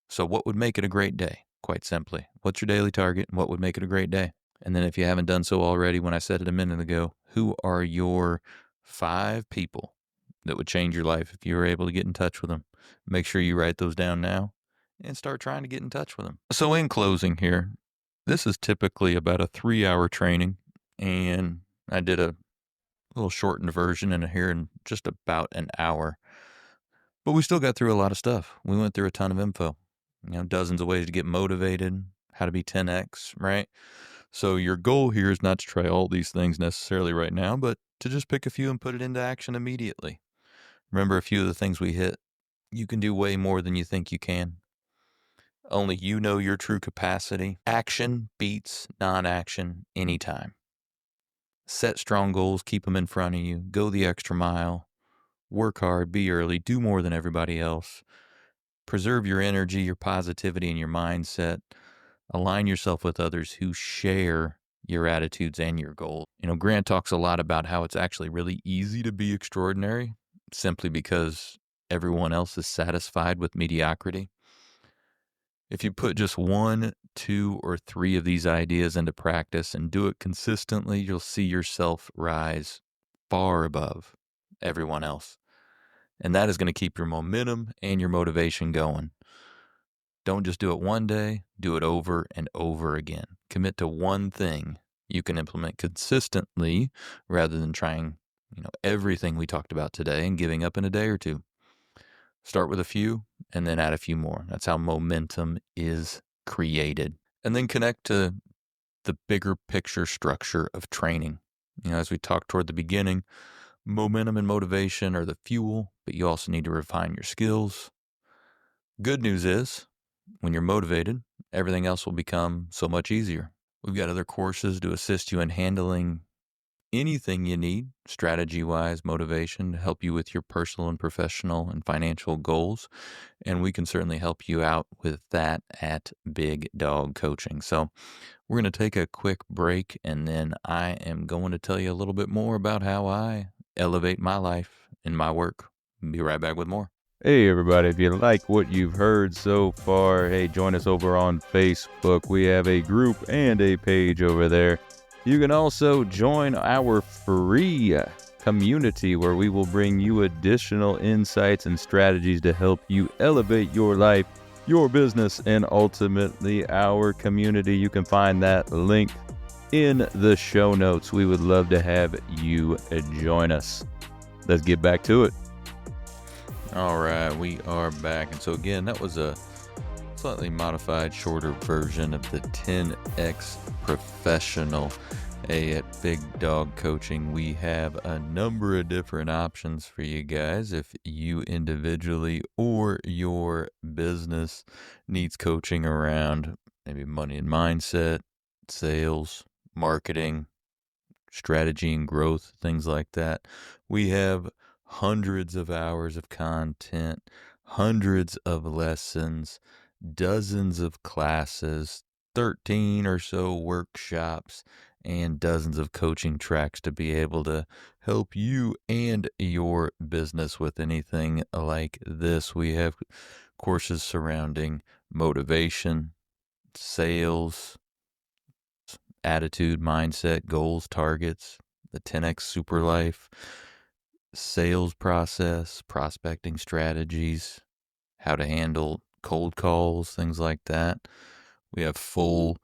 So what would make it a great day? Quite simply, what's your daily target and what would make it a great day? And then if you haven't done so already, when I said it a minute ago, who are your 5 people that would change your life if you were able to get in touch with them. Make sure you write those down now and start trying to get in touch with them. So in closing here, this is typically about a 3-hour training, and I did a little shortened version in here in just about an hour. But we still got through a lot of stuff. We went through a ton of info, dozens of ways to get motivated, how to be 10x, right? So your goal here is not to try all these things necessarily right now, but to just pick a few and put it into action immediately. Remember a few of the things we hit. You can do way more than you think you can. Only you know your true capacity. Action beats non-action anytime. Set strong goals, keep them in front of you, go the extra mile, work hard, be early, do more than everybody else. Preserve your energy, your positivity, and your mindset. Align yourself with others who share your attitudes and your goals. Grant talks a lot about how it's actually really easy to be extraordinary simply because everyone else is satisfied with mediocrity. If you put just 1, 2, or 3 of these ideas into practice and do it consistently, you'll see yourself rise far above everyone else. And that is going to keep your momentum and your motivation going. Don't just do it one day, do it over and over again. Commit to one thing you can implement consistently rather than trying, everything we talked about today and giving up in a day or two. Start with a few and then add a few more. That's how momentum is created. And then connect to the bigger picture structure of training. As we talked toward the beginning, momentum and motivation are the fuel, but you also need to refine your skills. Good news is, when you're motivated, everything else will become so much easier. We've got other courses to assist you in handling anything you need, strategy-wise, motivation, to help you with your personal and professional and financial goals. And we can certainly help you out with that at Big Dog Coaching. So we're going to take a quick break, and then I am going to tell you a little bit more about how I elevate my life and my work. Be right back with more. Hey everybody, if you like what you've heard so far, hey, join us over on Facebook. We have a group and a page over there. You can also join our free community where we will bring you additional insights and strategies to help you elevate your life, your business, and ultimately our community. You can find that link in the show notes. We would love to have you join us. Let's get back to it. All right, we are back. And so again, that was a slightly modified, shorter version of the 10X Professional. At Big Dog Coaching, we have a number of different options for you guys. If you individually or your business needs coaching around maybe money and mindset, sales, marketing, strategy and growth, things like that, we have hundreds of hours of content, hundreds of lessons, dozens of classes, 13 or so workshops, and dozens of coaching tracks to be able to help you and your business with anything like this. We have courses surrounding motivation, sales, attitude, mindset, goals, targets, the 10X Super Life, sales process, prospecting strategies, how to handle cold calls, things like that. We have full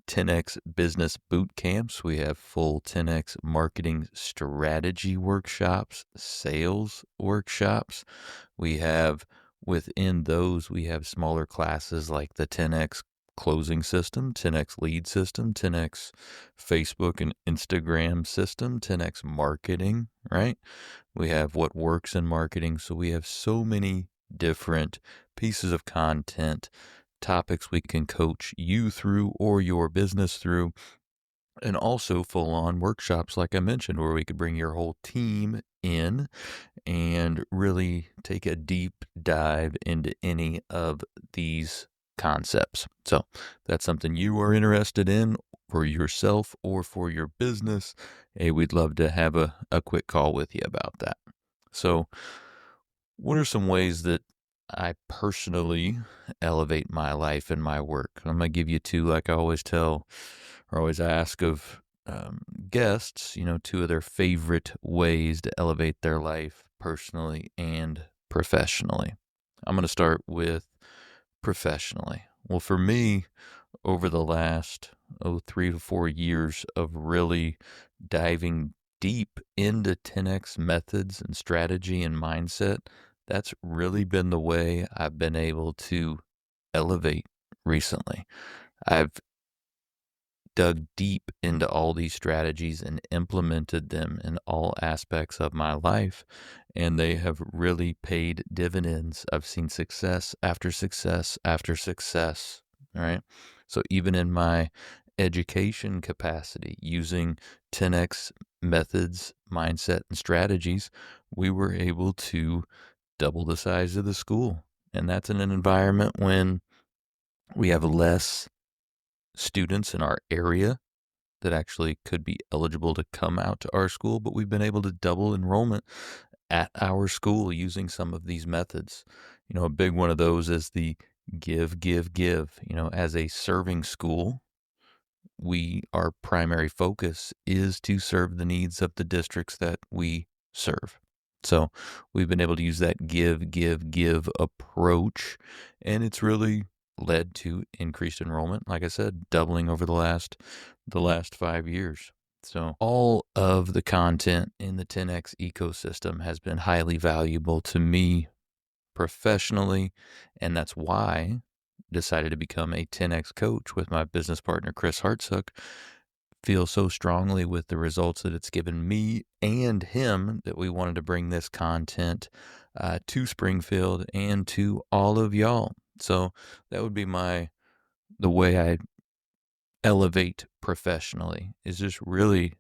10X business boot camps. We have full 10X marketing strategy workshops, sales workshops. We have within those, we have smaller classes like the 10X closing system, 10X lead system, 10X Facebook and Instagram system, 10X marketing, right? We have what works in marketing. So we have so many different pieces of content, topics we can coach you through or your business through, and also full-on workshops like I mentioned, where we could bring your whole team in and really take a deep dive into any of these concepts. So that's something you are interested in for yourself or for your business. Hey, we'd love to have a quick call with you about that. So what are some ways that I personally elevate my life and my work? I'm going to give you two, like I always tell or always ask of guests, 2 of their favorite ways to elevate their life personally and professionally. I'm going to start with professionally. Well, for me, over the last 3 to 4 years of really diving deep into 10x methods and strategy and mindset, that's really been the way I've been able to elevate recently. I've dug deep into all these strategies and implemented them in all aspects of my life, and they have really paid dividends. I've seen success after success after success, all right? So even in my education capacity, using 10x methods, mindset, and strategies, we were able to double the size of the school. And that's in an environment when we have less students in our area that actually could be eligible to come out to our school, but we've been able to double enrollment at our school using some of these methods. A big one of those is the give, give, give. As a serving school, our primary focus is to serve the needs of the districts that we serve. So we've been able to use that give, give, give approach, and it's really led to increased enrollment. Like I said, doubling over the last 5 years. So all of the content in the 10X ecosystem has been highly valuable to me professionally, and that's why I decided to become a 10X coach with my business partner, Chris Hartsook. Feel so strongly with the results that it's given me and him that we wanted to bring this content to Springfield and to all of y'all. So that would be the way I elevate professionally, is just really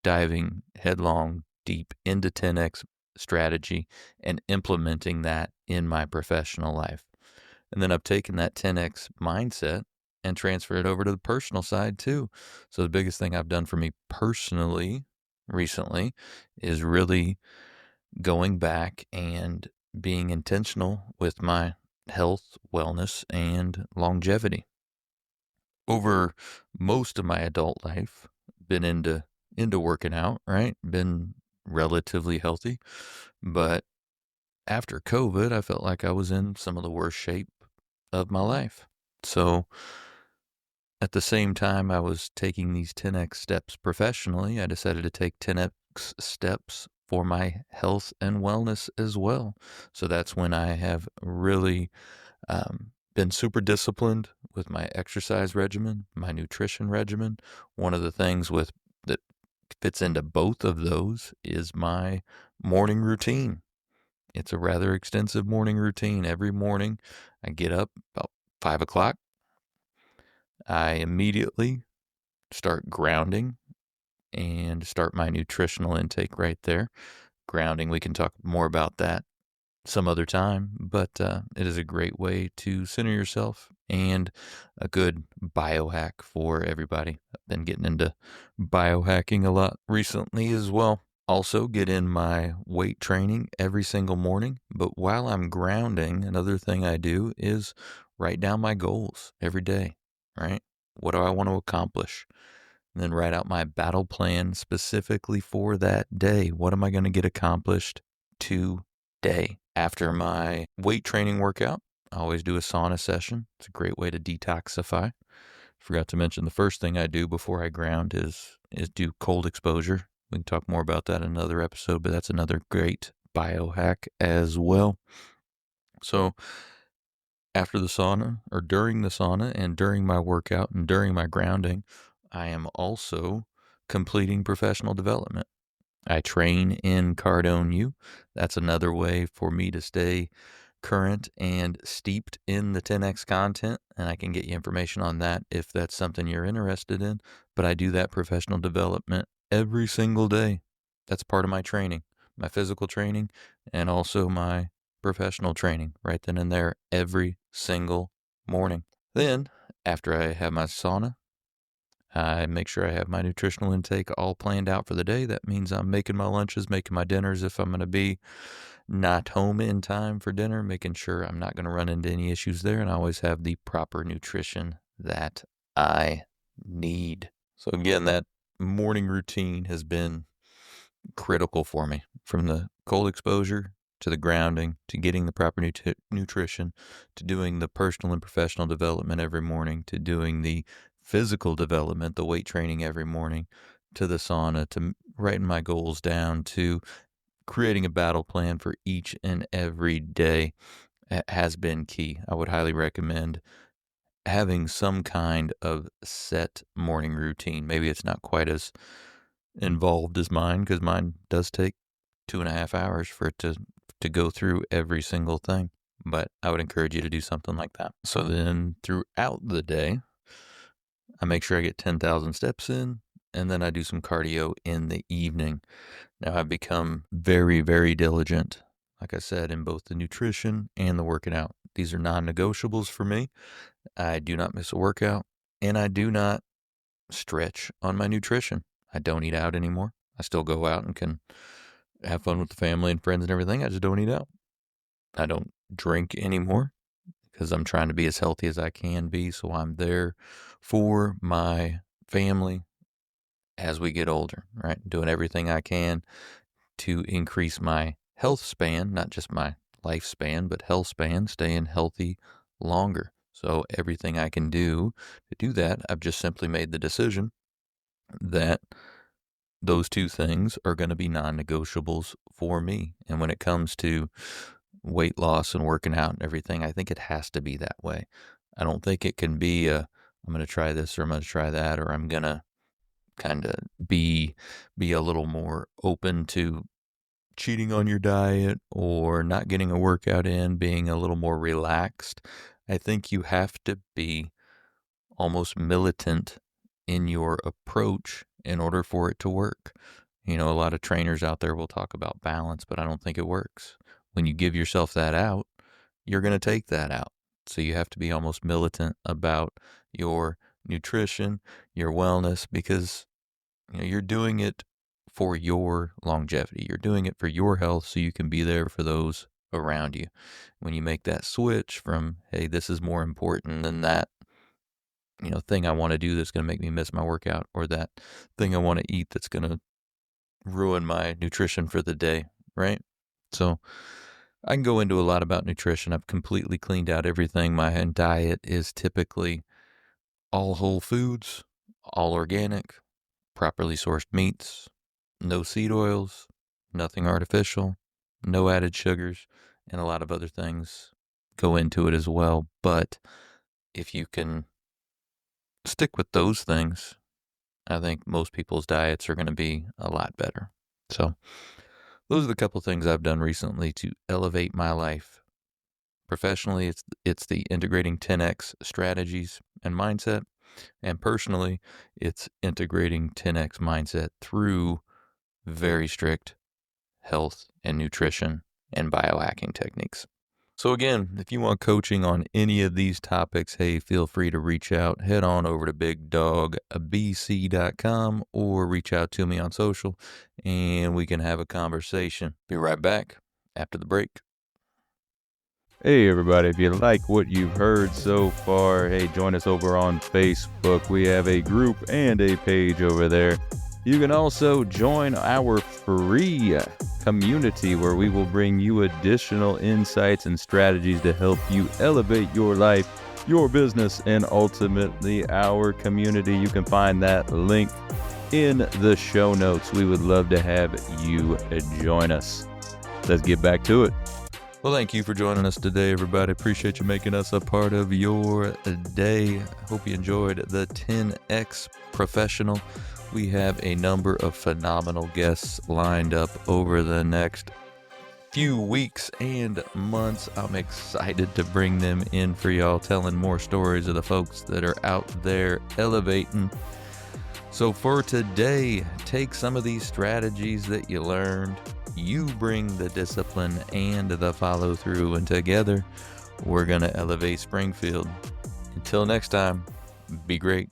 diving headlong deep into 10X strategy and implementing that in my professional life. And then I've taken that 10X mindset and transferred it over to the personal side too. So the biggest thing I've done for me personally recently is really going back and being intentional with my health, wellness, and longevity. Over most of my adult life, been into working out, right? Been relatively healthy. But after COVID, I felt like I was in some of the worst shape of my life. So at the same time I was taking these 10X steps professionally, I decided to take 10X steps for my health and wellness as well. So that's when I have really been super disciplined with my exercise regimen, my nutrition regimen. One of the things that fits into both of those is my morning routine. It's a rather extensive morning routine. Every morning I get up about 5 o'clock. I immediately start grounding and start my nutritional intake right there. Grounding, we can talk more about that some other time, but it is a great way to center yourself and a good biohack for everybody. I've been getting into biohacking a lot recently as well. Also get in my weight training every single morning, but while I'm grounding, another thing I do is write down my goals every day, right? What do I want to accomplish? And then write out my battle plan specifically for that day. What am I going to get accomplished today? After my weight training workout, I always do a sauna session. It's a great way to detoxify. Forgot to mention the first thing I do before I ground is do cold exposure. We can talk more about that in another episode, but that's another great biohack as well. So after the sauna, or during the sauna, and during my workout and during my grounding, I am also completing professional development. I train in Cardone U. That's another way for me to stay current and steeped in the 10X content, and I can get you information on that if that's something you're interested in. But I do that professional development every single day. That's part of my training, my physical training, and also my professional training right then and there every single morning. Then, after I have my sauna, I make sure I have my nutritional intake all planned out for the day. That means I'm making my lunches, making my dinners if I'm going to be not home in time for dinner, making sure I'm not going to run into any issues there, and I always have the proper nutrition that I need. So again, that morning routine has been critical for me from the cold exposure to the grounding, to getting the proper nutrition, to doing the personal and professional development every morning, to doing the physical development, the weight training every morning, to the sauna, to writing my goals down, to creating a battle plan for each and every day has been key. I would highly recommend having some kind of set morning routine. Maybe it's not quite as involved as mine, because mine does take 2.5 hours for it to go through every single thing. But I would encourage you to do something like that. So then throughout the day, I make sure I get 10,000 steps in, and then I do some cardio in the evening. Now I've become very, very diligent, like I said, in both the nutrition and the working out. These are non-negotiables for me. I do not miss a workout, and I do not stretch on my nutrition. I don't eat out anymore. I still go out and can have fun with the family and friends and everything. I just don't eat out. I don't drink anymore because I'm trying to be as healthy as I can be. So I'm there for my family as we get older, right? Doing everything I can to increase my health span, not just my lifespan, but health span, staying healthy longer. So everything I can do to do that, I've just simply made the decision that those two things are going to be non-negotiables for me. And when it comes to weight loss and working out and everything, I think it has to be that way. I don't think it can be I'm going to try this, or I'm going to try that, or I'm going to kind of be a little more open to cheating on your diet or not getting a workout in, being a little more relaxed. I think you have to be almost militant in your approach in order for it to work. You know, a lot of trainers out there will talk about balance, but I don't think it works. When you give yourself that out, you're going to take that out. So you have to be almost militant about your nutrition, your wellness, because you're doing it for your longevity. You're doing it for your health, so you can be there for those around you. When you make that switch from, hey, this is more important than that thing I want to do that's going to make me miss my workout, or that thing I want to eat that's going to ruin my nutrition for the day, right? So I can go into a lot about nutrition. I've completely cleaned out everything. My diet is typically all whole foods, all organic, properly sourced meats, no seed oils, nothing artificial, no added sugars, and a lot of other things go into it as well. But if you can stick with those things, I think most people's diets are going to be a lot better. So those are the couple things I've done recently to elevate my life. Professionally, it's the integrating 10x strategies and mindset. And personally, it's integrating 10x mindset through very strict health and nutrition and biohacking techniques. So again, if you want coaching on any of these topics, hey, feel free to reach out. Head on over to bigdogbc.com or reach out to me on social, and we can have a conversation. Be right back after the break. Hey everybody, if you like what you've heard so far, hey, join us over on Facebook. We have a group and a page over there. You can also join our free community where we will bring you additional insights and strategies to help you elevate your life, your business, and ultimately our community. You can find that link in the show notes. We would love to have you join us. Let's get back to it. Well, thank you for joining us today, everybody. Appreciate you making us a part of your day. Hope you enjoyed the 10X Professional. We have a number of phenomenal guests lined up over the next few weeks and months. I'm excited to bring them in for y'all, telling more stories of the folks that are out there elevating. So for today, take some of these strategies that you learned. You bring the discipline and the follow through, and together we're going to elevate Springfield. Until next time, be great.